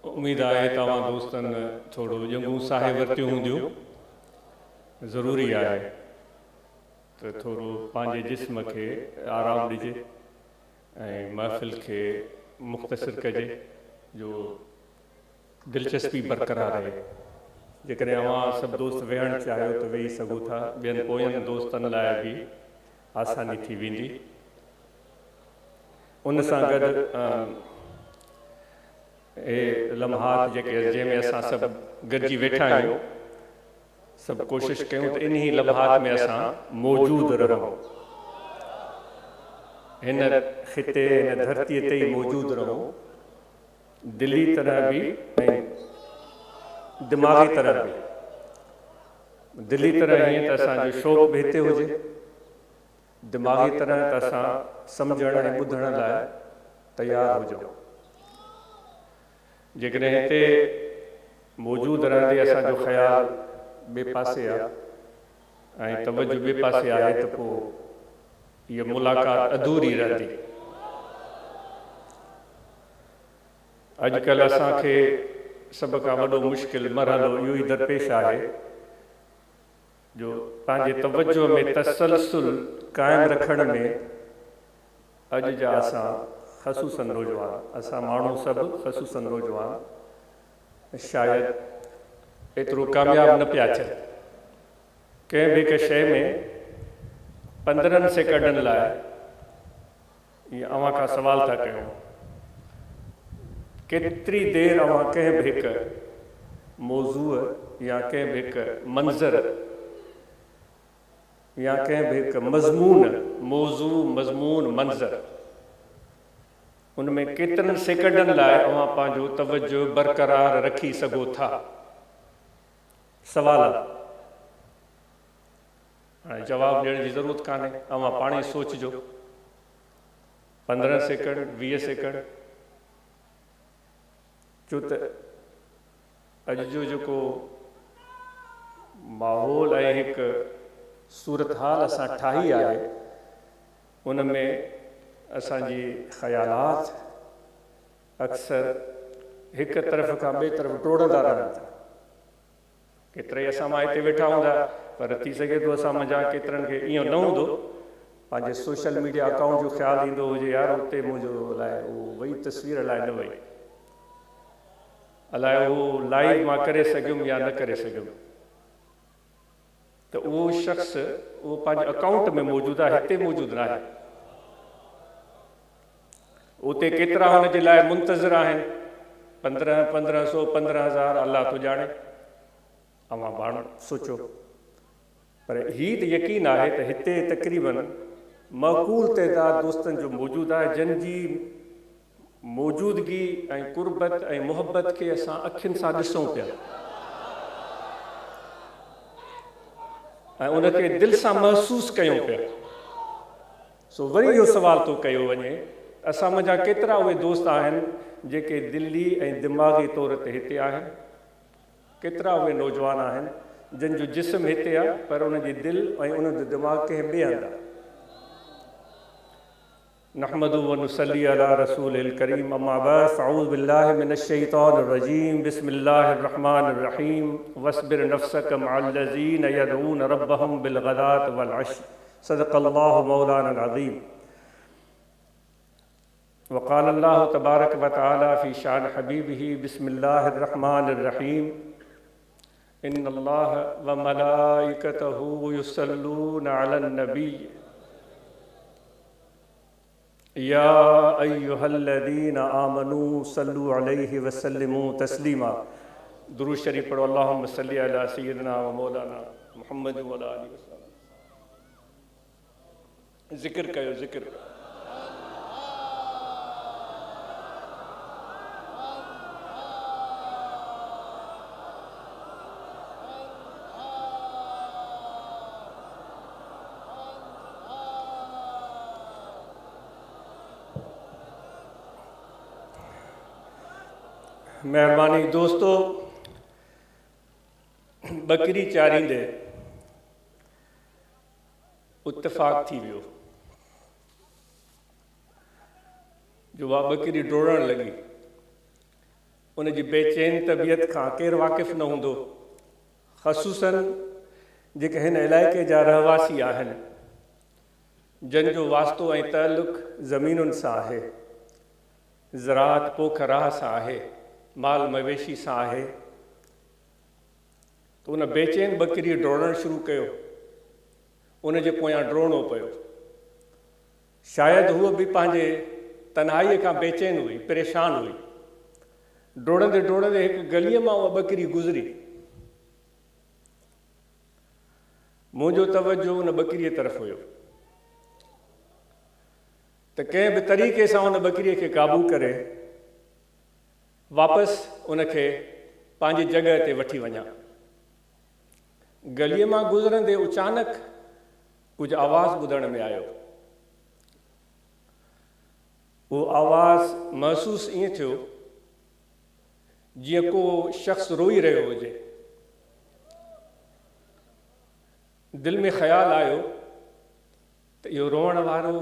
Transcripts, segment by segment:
उम्मीद आहे तव्हां दोस्तनि थोरो ॼङूं साहे वरितियूं हूंदियूं। ज़रूरी आहे त थोरो पंहिंजे जिस्म खे आराम ॾिजे ऐं महफ़िल खे मुख़्तसिर कजे जो दिलचस्पी बरक़रार रहे। जेकॾहिं अव्हां सभु दोस्त वेहणु चाहियो त वेही सघो था, ॿियनि पोयनि दोस्तनि लाइ बि आसानी थी वेंदी। उन सां गॾु हे लम्हात जेके जंहिंमें असां सभु गॾिजी वेठा आहियूं, सभु कोशिशि कयूं त इन्ही लम्हात में असां मौजूदु रहूं, हिन ख़िते हिन धरतीअ ते ई मौजूदु रहूं, दिली तरह बि ऐं दिमाग़ी तरह बि। दिली तरह हीअं त असांजो शौक़ु बि हिते हुजे, दिमाग़ी तरह त असां सम्झण ऐं ॿुधण लाइ तयारु हुजूं। जेकॾहिं हिते मौजूदु रहंदे असांजो ख़्यालु ॿिए पासे आहे ऐं तवजो ॿिए पासे आहे त पोइ इहा मुलाक़ात अधूरी रहंदी। अॼुकल्ह असांखे सभ खां वॾो मुश्किल मरहलो इहो ई दरपेश आहे जो पंहिंजे तवजो में तसलसुल क़ाइमु रखण में अॼु जा असां ख़सूसन नौजवान, असां माण्हू सभु ख़सूसन नौजवान शायदि एतिरो कामयाबु न पिया थियनि। कंहिं बि हिकु शइ में 15 सेकंडनि लाइ ईअं अव्हां खां सवाल था कयूं, केतिरी देरि अव्हां कंहिं बि हिकु मौज़ूअ या कंहिं बि हिकु मंज़र या कंहिं बि हिकु मज़मून, मौज़ू मज़मून मंज़र, उनमें केतिरनि सेकंडनि लाइ अव्हां पंहिंजो तवजो बरक़रार रखी सघो था? सवाल आहे। हाणे जवाबु ॾियण जी ज़रूरत कान्हे, अव्हां पाण ई सोचिजो। 15 सेकंड, 20 सेकंड, छो त अॼु जो जेको माहौल ऐं हिकु सूरत हाल असां ठाही आहे, उन में असांजी ख़यालात अक्सर हिकु तरफ़ खां ॿिए तरफ़ टोड़ंदा रहनि था। केतिरा ई असां मां हिते वेठा हूंदा, पर थी सघे थो असां मुंहिंजा केतिरनि खे ईअं न हूंदो, पंहिंजे सोशल मीडिया अकाउंट जो ख़्यालु ईंदो हुजे, यार उते मुंहिंजो अलाए उहो वई तस्वीर अलाए न वई, अलाए उहो लाइव मां करे सघियुमि या न करे सघियुमि। त उहो शख़्स उहो पंहिंजे अकाउंट में मौजूदु आहे, हिते मौजूदु न आहे। उते केतिरा हुनजे लाइ मुंतज़िर आहिनि, 1500 15,000 अलाह तो ॼाणे, अव्हां पाण सोचो। पर हीअ त यकीन आहे त हिते तक़रीबन मक़ूल तइदाद दोस्तनि जो मौजूदु आहे, जंहिंजी मौजूदगी ऐं कुर्बत ऐं मुहबत खे असां अखियुनि सां ॾिसूं पिया ऐं उनखे दिलि सां महसूसु कयूं पिया। सो वरी इहो सुवाल थो कयो वञे, असां मुंहिंजा केतिरा उहे दोस्त आहिनि जेके दिली ऐं दिमाग़ी तौर ते हिते आहिनि, केतिरा उहे नौजवान आहिनि जंहिंजो जिस्म हिते आहे पर उनजी दिलि ऐं उनजो दिमाग़ कंहिं ॿिए हंधि आहे। नहमदु व नुसल्ली अला रसूलिल करीम, अम्मा बाद, अऊज़ु बिल्लाहि मिनश शैतानिर रजीम, बिस्मिल्लाहिर रहमानिर रहीम, वस्बिर नफ्सक मअल्लज़ीन यदऊन रब्बहुम बिल गदात वल अशी, सदक़ल्लाहु मौलाना अज़ीम। वक़ाल अल्लाहु तबारक व तआला फ़ी शान हबीबिही, बिस्मिल्लाहिर रहमानिर रहीम, इन्नल्लाह व मलाइकतहु युसल्लूना अलन नबी या अय्युहल्लज़ीना आमनू सल्लु अलैहि व सल्लिमू तस्लीमा। दुरूद शरीफ पढ़ो। अल्लाहुम्मा सल्लि अला सय्यिदिना व मौलाना मुहम्मद व अला आलिहि वसल्लम। ज़िक्र कयो, ज़िक्र कयो। महिरबानी दोस्तो, बकरी चारींदे इत्तेफ़ाक़ थी वियो जो उहा बकरी डोड़ण लॻी उन जी बेचैन तबियत खां केरु वाक़िफ़ न हूंदो, ख़सूसन जेके हिन इलाइक़े जा रहवासी आहिनि, जिन जो वास्तो ऐं तालुक़ ज़मीनुनि सां आहे, ज़राअत पोख राह सां आहे, माल मवेशी सां आहे। त उन बेचैन ॿकरीअ डोड़णु शुरू कयो, उन जे पोयां डोड़णो पियो। शायदि हूअ बि पंहिंजे तन्हाईअ खां बेचैन हुई, परेशान हुई। डोड़ंदे डोड़ंदे हिकु गलीअ मां उहा ॿकरी गुज़री। मुंहिंजो तवजो उन ॿकरीअ तरफ़ हुयो त कंहिं बि तरीक़े सां उन ॿकरीअ खे क़ाबू करे वापसि उनखे पंहिंजी जॻह ते वठी वञा। गलीअ मां गुज़रंदे अचानक कुझु आवाज़ ॿुधण में आयो। उहो आवाज़ महसूसु ईअं थियो जीअं को शख़्स रोई रहियो हुजे। दिलि में ख़्यालु आयो त इहो रोअण वारो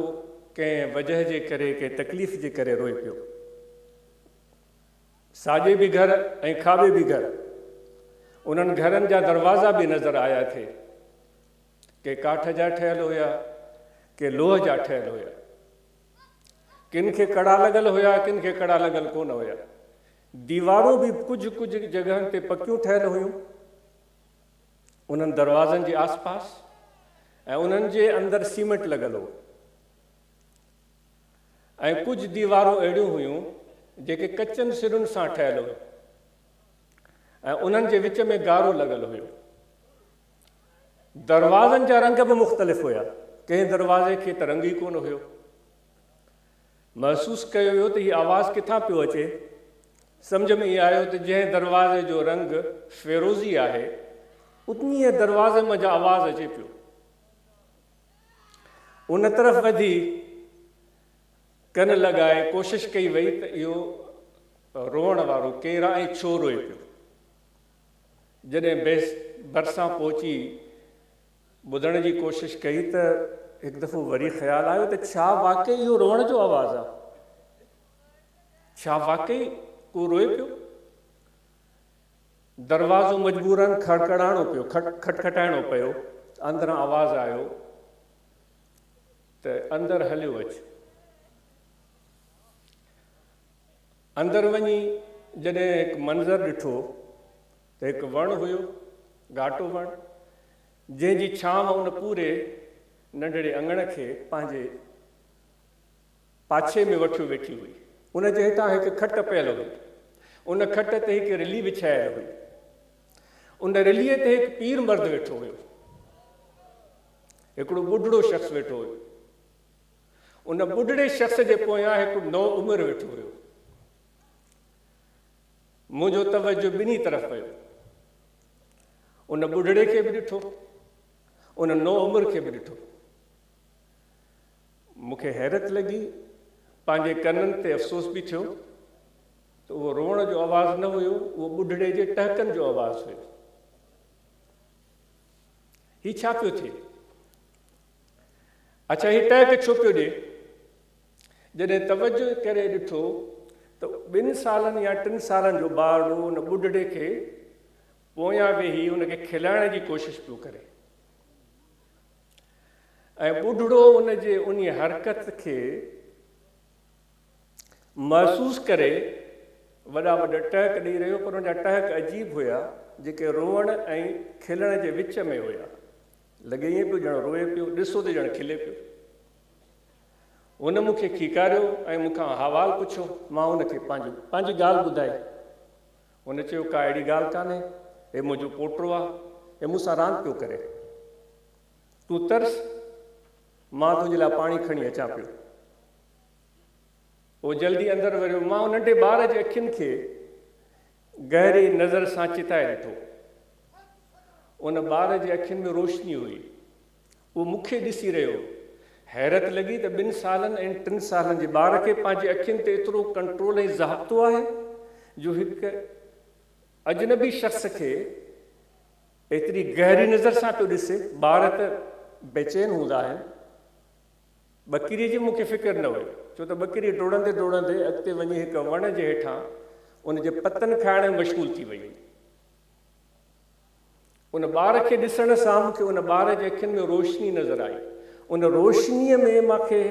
कंहिं वजह जे करे, कंहिं तकलीफ़ जे करे रोए पियो। साॼे बि घर ऐं खाॿे बि घर, उन्हनि घरनि जा दरवाज़ा बि नज़र आया थे, के काठ जा ठहियल हुया, के लोह जा ठहियल हुया। किन खे कड़ा लॻल हुया, किन खे कड़ा लॻल कोन हुया। दीवारूं बि कुझु कुझु जॻहियुनि ते पकियूं ठहियल हुयूं उन्हनि दरवाज़नि जे आसपास, ऐं उन्हनि जे अंदरि सीमेंट लॻल हो। ऐं कुझु दीवारूं अहिड़ियूं हुयूं जेके कचनि सिरुनि सां ठहियल हुयूं, ऐं उन्हनि जे विच में गारो लॻल हुयो। दरवाज़नि जा रंग बि मुख़्तलिफ़ हुया, कंहिं दरवाज़े खे त रंग ई कोन हुयो। महसूसु कयो वियो त हीअ आवाज़ु किथां पियो अचे। सम्झ में इहो आयो त जंहिं दरवाज़े जो रंग फ़िरोज़ी आहे, उतनीअ दरवाज़े में जा आवाज़ अचे पियो। उन तरफ़ वधी कन लॻाए कोशिशि कई वई त इहो रोअण वारो केरु आहे ऐं छो रोए पियो। जॾहिं भरिसां पहुची ॿुधण जी कोशिशि कई त हिकु दफ़ो वरी ख़्यालु आयो त छा वाक़ई इहो रोअण जो आवाज़ु आहे? छा वाक़ई को रोए पियो? दरवाज़ो मजबूरन खड़खड़ाइणो पियो, खटखटाइणो पियो। अंदरां आवाज़ु आयो त अंदरि हलियो अचु। अंदरि वञी जॾहिं हिकु मंज़रु ॾिठो त हिकु वणु हुयो, घाटो वणु, जंहिंजी छांव उन पूरे नंढड़े अङण खे पंहिंजे पाछे में वठी वेठी हुई। उन जे हेठां हिकु खट पियल हुई, उन खट ते हिकु रिली विछायल हुई। उन रिलीअ ते हिकु पीर मर्द वेठो हुयो, हिकिड़ो ॿुढड़ो शख़्स वेठो हुयो। उन ॿुढड़े शख़्स जे पोयां हिकु नओ उमिरि वेठो हुयो। मुंहिंजो तवजो ॿिन्ही तरफ़ पियो। उन ॿुढड़े खे बि ॾिठो, उन नओ उमिरि खे बि ॾिठो। मूंखे हैरत लॻी, पंहिंजे कननि ते अफ़सोस बि थियो त उहो रोअण जो आवाज़ु न हुयो, उहो ॿुढड़े जे टहकनि जो आवाज़ु हुयो। हीउ छा पियो थिए? अच्छा, हीउ टहक छो पियो ॾिए? जॾहिं तवजो करे ॾिठो त 2 सालनि या 3 सालनि जो ॿारु उन ॿुढड़े खे पोयां वेही उनखे खिलाइण जी कोशिशि पियो करे, ऐं ॿुढड़ो उन जे उन हरकत खे महसूसु करे वॾा वॾा टहक ॾेई रहियो, पर उनजा टहक अजीब हुया, जेके रोअण ऐं खिलण जे विच में हुया। लॻे ईअं पियो ॼण रोए पियो, ॾिसो त ॼण खिले पियो। हुन मूंखे खीकारियो ऐं मूंखां हवालु पुछियो। मां हुनखे पंहिंजी ॻाल्हि ॿुधाई। हुन चयो, का अहिड़ी ॻाल्हि कान्हे, हे मुंहिंजो पोटो आहे, हे मूंसां रांदि पियो करे। तूं तरस, मां तुंहिंजे लाइ पाणी खणी अचां पियो। पोइ जल्दी अंदरि वञो। मां उन नंढे ॿार जे अखियुनि खे गहरी नज़र सां चिताए ॾिठो। उन ॿार जे अखियुनि में रोशनी हुई, उहो मूंखे ॾिसी रहियो। हैरत लॻी त 2 सालनि ऐं 3 सालनि जे ॿार खे पंहिंजे अखियुनि ते एतिरो कंट्रोल ऐं ज़ाब्तो आहे जो हिकु अजनबी शख़्स खे एतिरी गहरी नज़र सां पियो ॾिसे। ॿार त बेचैन हूंदा आहिनि। ॿकरीअ जी मूंखे फ़िक्र न हुई, छो त ॿकरी डोड़ंदे डोड़ंदे अॻिते वञी हिकु वण जे हेठां उन जे पतनि खाइण में मशगूल थी वई। उन ॿार खे ॾिसण सां मूंखे उन ॿार जे अखियुनि में रोशनी नज़र आई। उन रोशनीअ में मूंखे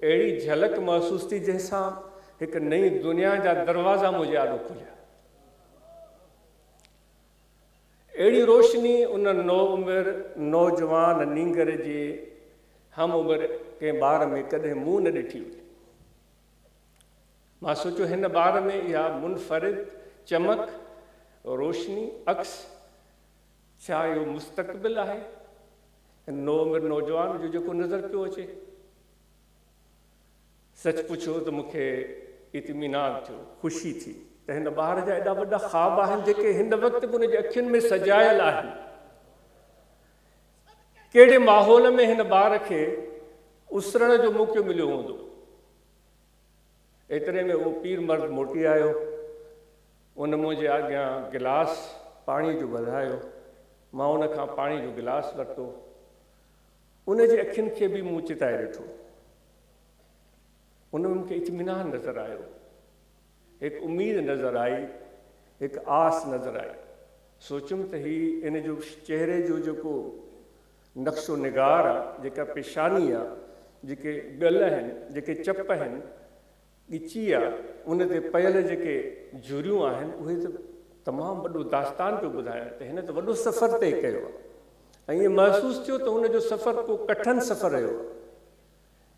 अहिड़ी झलक महसूस थी जंहिंसां हिकु नई दुनिया जा दरवाज़ा मुंहिंजे आॾो खुलिया। अहिड़ी रोशनी उन नौउमिरि नौजवान नींगर जे हम उमिरि कंहिं ॿार में कॾहिं मूं न ॾिठी हुई। मां सोचियो हिन ॿार में इहा मुनफ़रिद चमक रोशनी अक्स, छा इहो मुस्तक़बिल आहे नौउमिरि नौजवान जो जेको नज़र पियो अचे? सच पुछो त मूंखे इत्मीनान थियो, ख़ुशी थी त हिन ॿार जा एॾा वॾा ख़्वाब आहिनि जेके हिन वक़्तु बि हुनजे अखियुनि में सजायल आहिनि। कहिड़े माहौल में हिन ॿार खे उसरण जो मौक़ो मिलियो हूंदो। एतिरे में उहो पीर मर्द मोटी आयो। उन मुंहिंजे अॻियां गिलास पाणी जो वधायो। मां उन खां पाणी जो गिलास वरितो। उन जे अखियुनि खे बि मूं चिताए ॾिठो। उन में मूंखे इत्मीनान नज़र आयो, हिकु उमेद नज़र आई, हिकु आस नज़र आई। सोचियुमि त हीउ इन जो चहिरे जो जेको नक्शो निगार आहे, जेका पेशानी आहे, जेके ॻल आहिनि, जेके चप आहिनि, ॻिची आहे, उन ते पयल जेके झुरियूं आहिनि, उहे त तमामु वॾो दास्तान पियो ॿुधाइनि त हिन त वॾो सफ़र तइ कयो आहे। ऐं ईअं महसूसु थियो त हुन जो सफ़र को कठिन सफ़र रहियो आहे।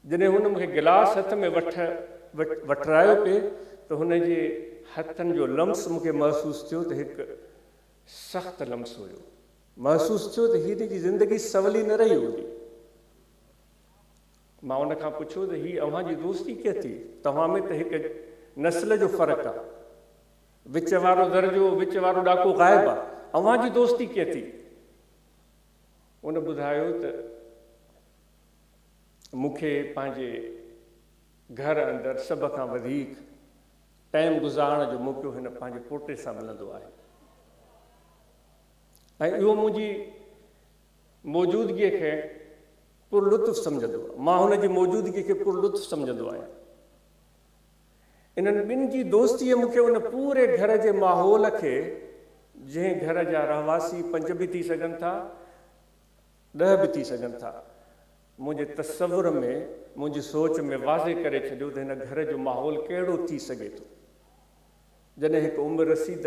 जॾहिं हुन मूंखे गिलास हथ में वठरायो पिए त हुनजे हथनि जो लम्स मूंखे महसूसु थियो त हिकु सख़्तु लम्स हुयो। महसूसु थियो त हीअ जी ज़िंदगी सवली न रही हूंदी। मां उन खां पुछियो त हीअ अव्हांजी दोस्ती कीअं थी? तव्हां में त हिकु नस्ल जो फ़र्क़ु आहे, विच वारो दर्जो, विच वारो ॾाको ग़ाइबु आहे, अव्हांजी दोस्ती कीअं थी? उन ॿुधायो त मूंखे पंहिंजे घर अंदरि सभ खां वधीक टाइम गुज़ारण जो मौक़ो हिन पंहिंजे पोटे सां मिलंदो आहे। ऐं इहो मुंहिंजी मौजूदगीअ खे पुरलुत्फ़ सम्झंदो आहे। मां हुनजी मौजूदगीअ खे पुरलुत्फ़ सम्झंदो आहियां। इन्हनि ॿिनि जी दोस्तीअ मूंखे उन पूरे घर जे माहौल खे, जंहिं घर जा रहवासी 5 बि थी सघनि था, 10 बि थी सघनि था, मुंहिंजे तसवुर में, मुंहिंजी सोच में वाज़े करे छॾियो त हिन घर जो माहौल कहिड़ो थी सघे थो। जॾहिं हिकु उमिरि रसीद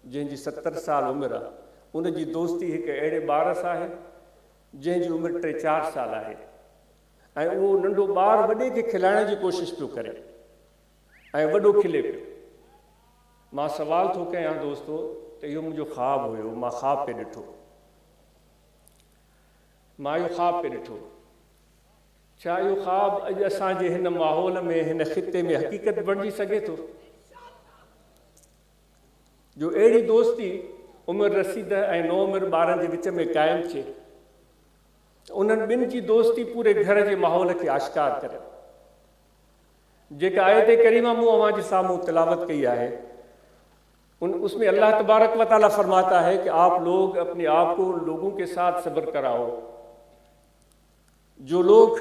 जंहिंजी 70 साल उमिरि आहे, उन जी दोस्ती हिकु अहिड़े ॿार सां आहे जंहिंजी उमिरि 3-4 साल आहे। ऐं उहो नंढो ॿारु वॾे खे खिलाइण जी कोशिशि पियो करे ऐं वॾो खिले पियो। मां सवाल थो कयां दोस्तो त इहो मुंहिंजो ख़्वाबु हुयो, मां ख़्वाबु पे ॾिठो। मां इहो ख़्वाबु पे ॾिठो। छा इहो ख़्वाबु अॼु असांजे हिन माहौल में, हिन ख़िते में हक़ीक़त बणिजी सघे थो? जो अहिड़ी दोस्ती उमिरि रसीद ऐं नौउमिरि ॿारनि जे विच में क़ाइमु थिए। उन्हनि ॿिनि जी दोस्ती पूरे घर जे माहौल खे आश्कार करे। जेका आयत करीमा मूं अव्हांजे साम्हूं तिलावत कई आहे, उसमें अल्लाह तबारक व तआला फरमाता है कि आप लोग अपने आप को लोगों के साथ सब्र कराओ। जो लोग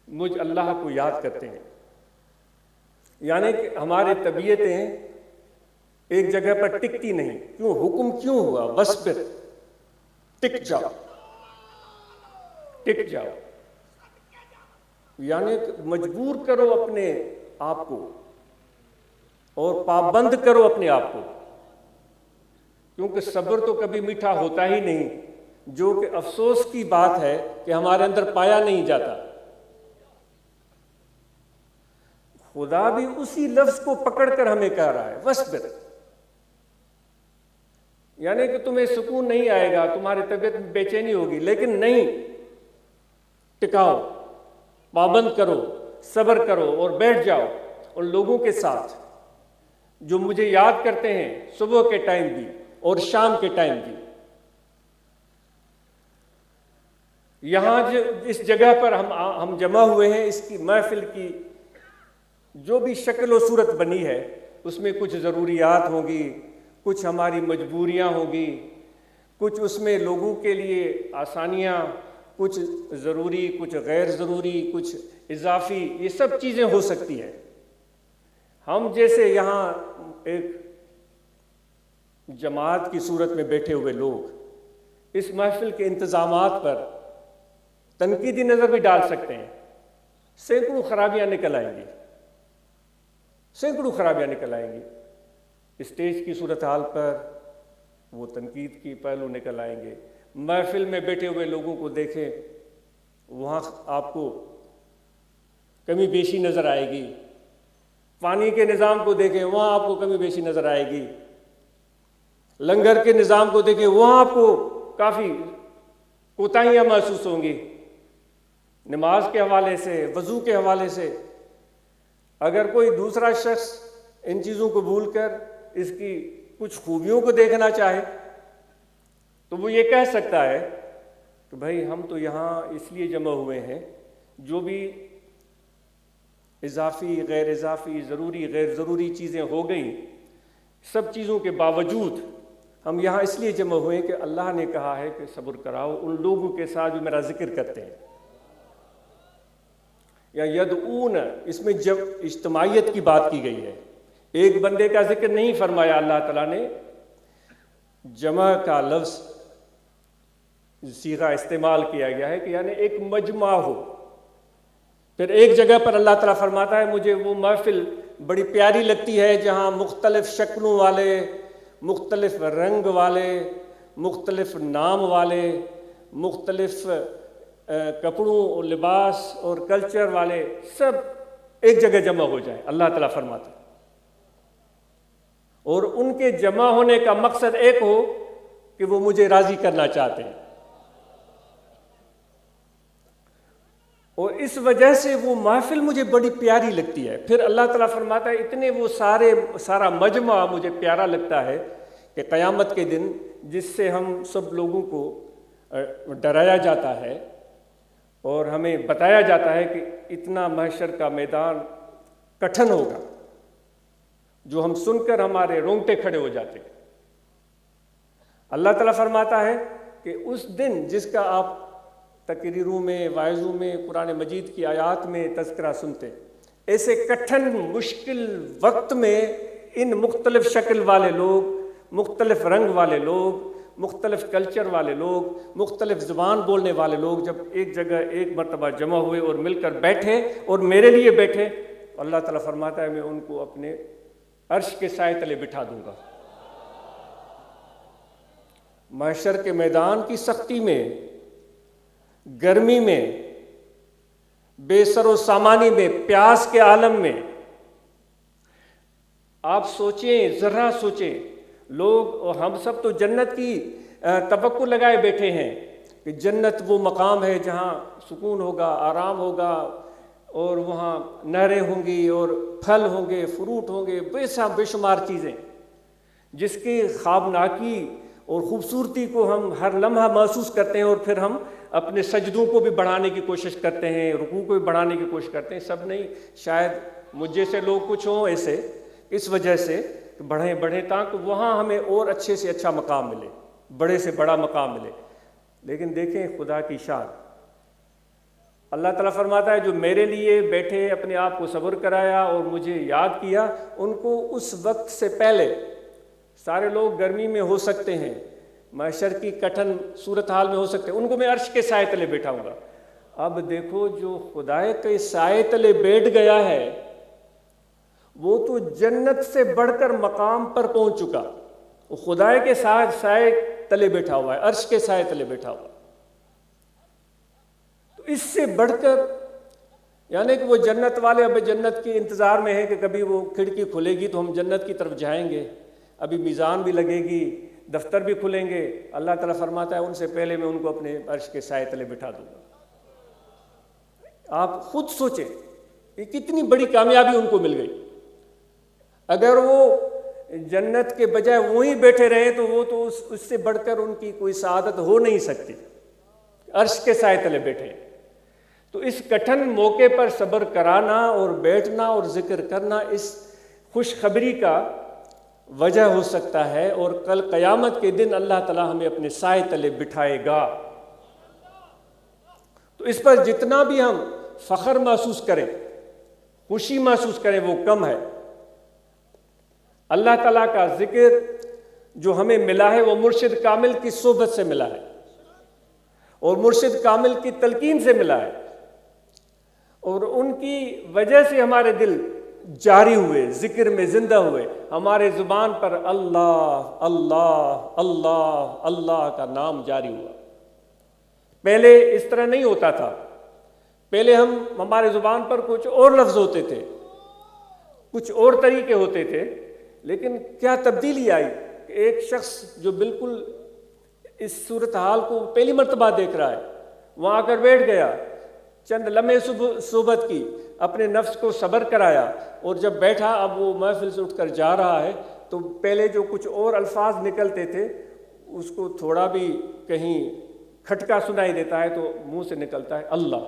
मुझ अल्लाह को याद करते हैं, यानी कि हमारी तबीयतें एक जगह पर टिकती नहीं। क्यों? हुक्म क्यों हुआ? वस्बिर, टिक जाओ, टिक जाओ, यानी मजबूर करो अपने आप को और पाबंद करो अपने आप को, क्योंकि सब्र तो कभी मीठा होता ही नहीं, जो कि अफसोस की बात है कि हमारे अंदर पाया नहीं जाता। खुदा भी उसी लफ्ज को पकड़कर हमें कह रहा है, वस्बिर, यानी कि तुम्हें सुकून नहीं आएगा, तुम्हारी तबीयत में बेचैनी होगी, लेकिन नहीं, टिकाओ, पाबंद करो, सब्र करो और बैठ जाओ उन लोगों के साथ जो मुझे याद करते हैं सुबह के टाइम भी और शाम के टाइम भी। यहाँ इस जगह पर हम जमा हुए हैं, इसकी महफिल की जो भी शक्ल और सूरत बनी है, उसमें कुछ ज़रूरियात होंगी, कुछ हमारी मजबूरियाँ होंगी, कुछ उसमें लोगों के लिए आसानियाँ, कुछ ज़रूरी, कुछ गैर ज़रूरी, कुछ इजाफी, ये सब चीज़ें हो सकती हैं। ہم جیسے یہاں ایک جماعت کی صورت میں بیٹھے ہوئے لوگ اس محفل کے انتظامات پر تنقیدی نظر بھی ڈال سکتے ہیں، سینکڑوں خرابیاں نکل آئیں گی، سینکڑوں خرابیاں نکل آئیں گی۔ اسٹیج کی صورتحال پر وہ تنقید کی پہلو نکل آئیں گے۔ محفل میں بیٹھے ہوئے لوگوں کو دیکھیں، وہاں آپ کو کمی بیشی نظر آئے گی۔ پانی کے نظام کو دیکھیں، وہاں آپ کو کمی بیشی نظر آئے گی۔ لنگر کے نظام کو دیکھیں، وہاں آپ کو کافی کوتاہیاں محسوس ہوں گی۔ نماز کے حوالے سے، وضو کے حوالے سے اگر کوئی دوسرا شخص ان چیزوں کو بھول کر اس کی کچھ خوبیوں کو دیکھنا چاہے تو وہ یہ کہہ سکتا ہے کہ بھائی ہم تو یہاں اس لیے جمع ہوئے ہیں، جو بھی اضافی، غیر اضافی، ضروری، غیر ضروری چیزیں ہو گئیں، سب چیزوں کے باوجود ہم یہاں اس لیے جمع ہوئے کہ اللہ نے کہا ہے کہ صبر کراؤ ان لوگوں کے ساتھ جو میرا ذکر کرتے ہیں۔ یا یدعون، اس میں جب اجتماعیت کی بات کی گئی ہے، ایک بندے کا ذکر نہیں فرمایا اللہ تعالیٰ نے، جمع کا لفظ صیغہ استعمال کیا گیا ہے کہ یعنی ایک مجمع ہو۔ پھر ایک جگہ پر اللہ تعالیٰ فرماتا ہے مجھے وہ محفل بڑی پیاری لگتی ہے جہاں مختلف شکلوں والے، مختلف رنگ والے، مختلف نام والے، مختلف کپڑوں اور لباس اور کلچر والے سب ایک جگہ جمع ہو جائیں، اللہ تعالیٰ فرماتا ہے۔ اور ان کے جمع ہونے کا مقصد ایک ہو کہ وہ مجھے راضی کرنا چاہتے ہیں، اور اس وجہ سے وہ محفل مجھے بڑی پیاری لگتی ہے۔ پھر اللہ تعالیٰ فرماتا ہے اتنے وہ سارا مجمع مجھے پیارا لگتا ہے کہ قیامت کے دن جس سے ہم سب لوگوں کو ڈرایا جاتا ہے اور ہمیں بتایا جاتا ہے کہ اتنا محشر کا میدان کٹھن ہوگا، جو ہم سن کر ہمارے رونگٹے کھڑے ہو جاتے ہیں۔ اللہ تعالیٰ فرماتا ہے کہ اس دن جس کا آپ تقریروں میں، واعظوں میں، قرآن مجید کی آیات میں تذکرہ سنتے، ایسے کٹھن مشکل وقت میں ان مختلف شکل والے لوگ، مختلف رنگ والے لوگ، مختلف کلچر والے لوگ، مختلف زبان بولنے والے لوگ جب ایک جگہ ایک مرتبہ جمع ہوئے اور مل کر بیٹھے اور میرے لیے بیٹھے، اللہ تعالیٰ فرماتا ہے میں ان کو اپنے عرش کے سائے تلے بٹھا دوں گا۔ محشر کے میدان کی سختی میں، گرمی میں، بے سر و سامانی میں، پیاس کے عالم میں، آپ سوچیں، ذرا سوچیں، لوگ اور ہم سب تو جنت کی توقع لگائے بیٹھے ہیں کہ جنت وہ مقام ہے جہاں سکون ہوگا، آرام ہوگا، اور وہاں نہریں ہوں گی اور پھل ہوں گے، فروٹ ہوں گے، بے شمار چیزیں جس کی خوابناکی اور خوبصورتی کو ہم ہر لمحہ محسوس کرتے ہیں، اور پھر ہم اپنے سجدوں کو بھی بڑھانے کی کوشش کرتے ہیں، رکوع کو بھی بڑھانے کی کوشش کرتے ہیں۔ سب نہیں، شاید مجھ جیسے لوگ کچھ ہوں ایسے، اس وجہ سے بڑھیں تاکہ وہاں ہمیں اور اچھے سے اچھا مقام ملے، بڑے سے بڑا مقام ملے۔ لیکن دیکھیں خدا کی شان، اللہ تعالیٰ فرماتا ہے جو میرے لیے بیٹھے، اپنے آپ کو صبر کرایا اور مجھے یاد کیا، ان کو اس وقت سے پہلے، سارے لوگ گرمی میں ہو سکتے ہیں، محشر کی کٹھن صورتحال میں ہو سکتے ہیں، ان کو میں عرش کے سائے تلے بیٹھاؤں گا۔ اب دیکھو جو خدا کے سائے تلے بیٹھ گیا ہے وہ تو جنت سے بڑھ کر مقام پر پہنچ چکا، وہ خدا کے ساتھ سائے تلے بیٹھا ہوا ہے، عرش کے سائے تلے بیٹھا ہوا۔ تو اس سے بڑھ کر یعنی کہ وہ جنت والے اب جنت کے انتظار میں ہیں کہ کبھی وہ کھڑکی کھلے گی تو ہم جنت کی طرف جائیں گے، ابھی میزان بھی لگے گی، دفتر بھی کھلیں گے۔ اللہ تعالیٰ فرماتا ہے ان سے پہلے میں ان کو اپنے عرش کے سائے تلے بٹھا دوں گا۔ آپ خود سوچیں کہ کتنی بڑی کامیابی ان کو مل گئی۔ اگر وہ جنت کے بجائے وہیں بیٹھے رہے تو وہ تو اس سے بڑھ کر ان کی کوئی سعادت ہو نہیں سکتی، عرش کے سائے تلے بیٹھے۔ تو اس کٹھن موقع پر صبر کرانا اور بیٹھنا اور ذکر کرنا اس خوشخبری کا وجہ ہو سکتا ہے، اور کل قیامت کے دن اللہ تعالیٰ ہمیں اپنے سائے تلے بٹھائے گا۔ تو اس پر جتنا بھی ہم فخر محسوس کریں، خوشی محسوس کریں وہ کم ہے، اللہ تعالیٰ کا ذکر جو ہمیں ملا ہے وہ مرشد کامل کی صحبت سے ملا ہے اور مرشد کامل کی تلقین سے ملا ہے، اور ان کی وجہ سے ہمارے دل جاری ہوئے، ذکر میں زندہ ہوئے، ہمارے زبان پر اللہ اللہ اللہ اللہ کا نام جاری ہوا۔ پہلے اس طرح نہیں ہوتا تھا، پہلے ہمارے زبان پر کچھ اور لفظ ہوتے تھے، کچھ اور طریقے ہوتے تھے، لیکن کیا تبدیلی آئی کہ ایک شخص جو بالکل اس صورتحال کو پہلی مرتبہ دیکھ رہا ہے، وہاں آ کر بیٹھ گیا، چند لمحے صحبت کی، اپنے نفس کو صبر کرایا، اور جب بیٹھا اب وہ محفل سے اٹھ کر جا رہا ہے تو پہلے جو کچھ اور الفاظ نکلتے تھے اس کو تھوڑا بھی کہیں کھٹکا سنائی دیتا ہے تو منہ سے نکلتا ہے اللہ۔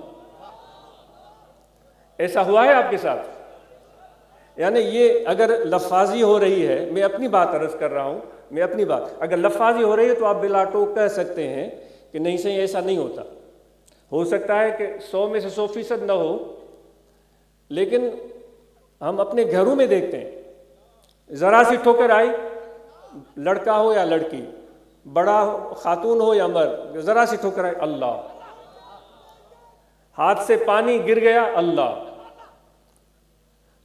ایسا ہوا ہے آپ کے ساتھ؟ یعنی یہ اگر لفاظی ہو رہی ہے، میں اپنی بات عرض کر رہا ہوں، میں اپنی بات، اگر لفاظی ہو رہی ہے تو آپ بلا ٹوک کہہ سکتے ہیں کہ نہیں صحیح، ایسا نہیں ہوتا۔ ہو سکتا ہے کہ 100 میں سے 100% نہ ہو، لیکن ہم اپنے گھروں میں دیکھتے ہیں، ذرا سی ٹھوکر آئی، لڑکا ہو یا لڑکی، بڑا خاتون ہو یا مرد، ذرا سی ٹھوکر آئی اللہ، ہاتھ سے پانی گر گیا اللہ۔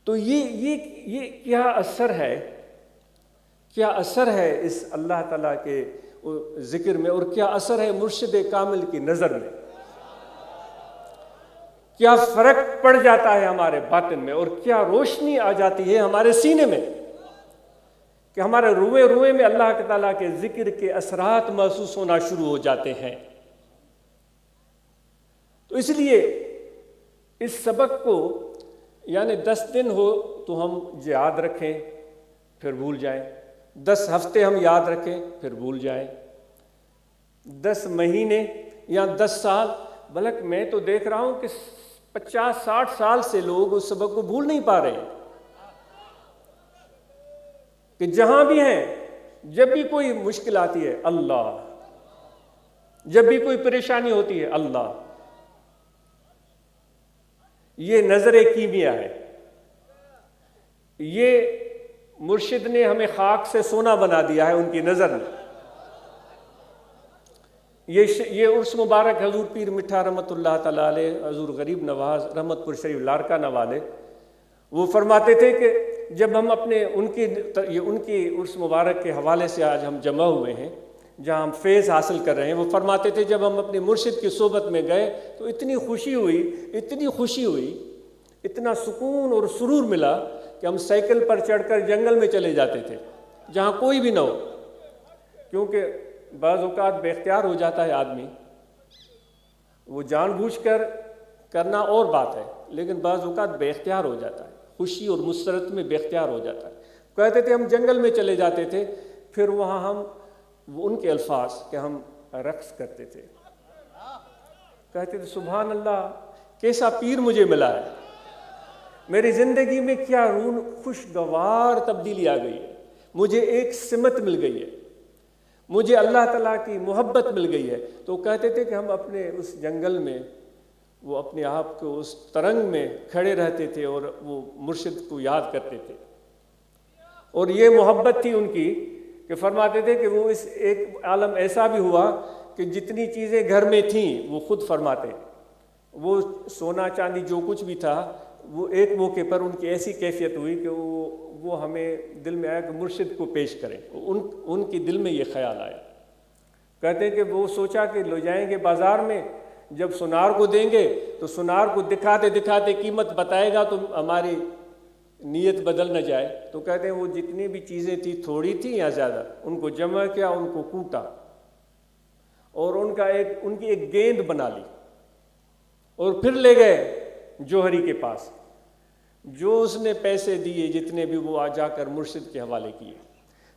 تو یہ کیا اثر ہے، کیا اثر ہے اس اللہ تعالیٰ کے ذکر میں، اور کیا اثر ہے مرشد کامل کی نظر میں، کیا فرق پڑ جاتا ہے ہمارے باطن میں، اور کیا روشنی آ جاتی ہے ہمارے سینے میں کہ ہمارے روئے روئے میں اللہ تعالیٰ کے ذکر کے اثرات محسوس ہونا شروع ہو جاتے ہیں۔ تو اس لیے اس سبق کو یعنی 10 دن ہو تو ہم یاد رکھیں پھر بھول جائیں، 10 ہفتے ہم یاد رکھیں پھر بھول جائیں، 10 مہینے یا 10 سال، بلکہ میں تو دیکھ رہا ہوں کہ 50-60 سال سے لوگ اس سبق کو بھول نہیں پا رہے ہیں، کہ جہاں بھی ہیں جب بھی کوئی مشکل آتی ہے اللہ، جب بھی کوئی پریشانی ہوتی ہے اللہ۔ یہ نظر کیمیا ہے، یہ مرشد نے ہمیں خاک سے سونا بنا دیا ہے ان کی نظر میں۔ یہ عرس مبارک حضور پیر مٹھا رحمۃ اللہ تعالیٰ علیہ، حضور غریب نواز رحمت پور شریف لارکانہ والے، وہ فرماتے تھے کہ جب ہم اپنے ان کی عرس مبارک کے حوالے سے آج ہم جمع ہوئے ہیں جہاں ہم فیض حاصل کر رہے ہیں، وہ فرماتے تھے جب ہم اپنے مرشد کی صحبت میں گئے تو اتنی خوشی ہوئی، اتنا سکون اور سرور ملا کہ ہم سائیکل پر چڑھ کر جنگل میں چلے جاتے تھے جہاں کوئی بھی نہ ہو، کیونکہ بعض اوقات بے اختیار ہو جاتا ہے آدمی، وہ جان بوجھ کر کرنا اور بات ہے، لیکن بعض اوقات بے اختیار ہو جاتا ہے، خوشی اور مسرت میں بے اختیار ہو جاتا ہے۔ کہتے تھے ہم جنگل میں چلے جاتے تھے، پھر وہاں ہم ان کے الفاظ کہ ہم رقص کرتے تھے، کہتے تھے سبحان اللہ کیسا پیر مجھے ملا ہے، میری زندگی میں کیا خوشگوار تبدیلی آ گئی ہے، مجھے ایک سمت مل گئی ہے، مجھے اللہ تعالیٰ کی محبت مل گئی ہے۔ تو کہتے تھے کہ ہم اپنے اس جنگل میں وہ اپنے آپ کو اس ترنگ میں کھڑے رہتے تھے اور وہ مرشد کو یاد کرتے تھے، اور یہ محبت تھی ان کی کہ فرماتے تھے کہ وہ اس ایک عالم ایسا بھی ہوا کہ جتنی چیزیں گھر میں تھیں وہ خود فرماتے، وہ سونا چاندی جو کچھ بھی تھا وہ ایک موقع پر ان کی ایسی کیفیت ہوئی کہ وہ ہمیں دل میں آیا کہ مرشد کو پیش کریں، ان کی دل میں یہ خیال آیا، کہتے ہیں کہ وہ سوچا کہ لے جائیں گے بازار میں، جب سونار کو دیں گے تو سونار کو دکھاتے دکھاتے قیمت بتائے گا تو ہماری نیت بدل نہ جائے، تو کہتے ہیں وہ جتنی بھی چیزیں تھیں تھوڑی تھی یا زیادہ، ان کو جمع کیا، ان کو کوٹا اور ان کی ایک گیند بنا لی، اور پھر لے گئے جوہری کے پاس، جو اس نے پیسے دیے جتنے بھی وہ جا کر مرشد کے حوالے کیے۔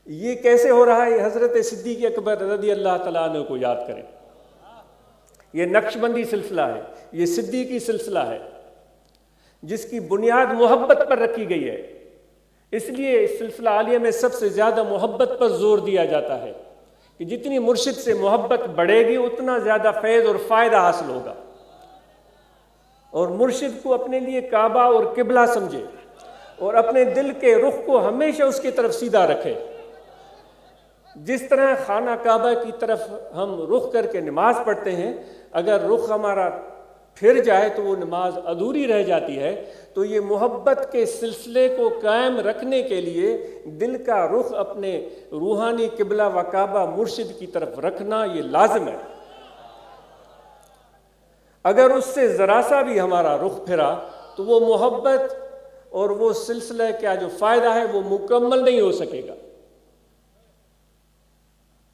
یہ کیسے ہو رہا ہے؟ حضرت صدیق اکبر رضی اللہ تعالیٰ عنہ کو یاد کریں، یہ نقشبندی سلسلہ ہے، یہ صدیقی سلسلہ ہے جس کی بنیاد محبت پر رکھی گئی ہے، اس لیے اس سلسلہ عالیہ میں سب سے زیادہ محبت پر زور دیا جاتا ہے کہ جتنی مرشد سے محبت بڑھے گی اتنا زیادہ فیض اور فائدہ حاصل ہوگا، اور مرشد کو اپنے لیے کعبہ اور قبلہ سمجھے، اور اپنے دل کے رخ کو ہمیشہ اس کی طرف سیدھا رکھے۔ جس طرح خانہ کعبہ کی طرف ہم رخ کر کے نماز پڑھتے ہیں، اگر رخ ہمارا پھر جائے تو وہ نماز ادھوری رہ جاتی ہے۔ تو یہ محبت کے سلسلے کو قائم رکھنے کے لیے دل کا رخ اپنے روحانی قبلہ و کعبہ مرشد کی طرف رکھنا یہ لازم ہے۔ اگر اس سے ذرا سا بھی ہمارا رخ پھرا تو وہ محبت اور وہ سلسلہ کا جو فائدہ ہے وہ مکمل نہیں ہو سکے گا۔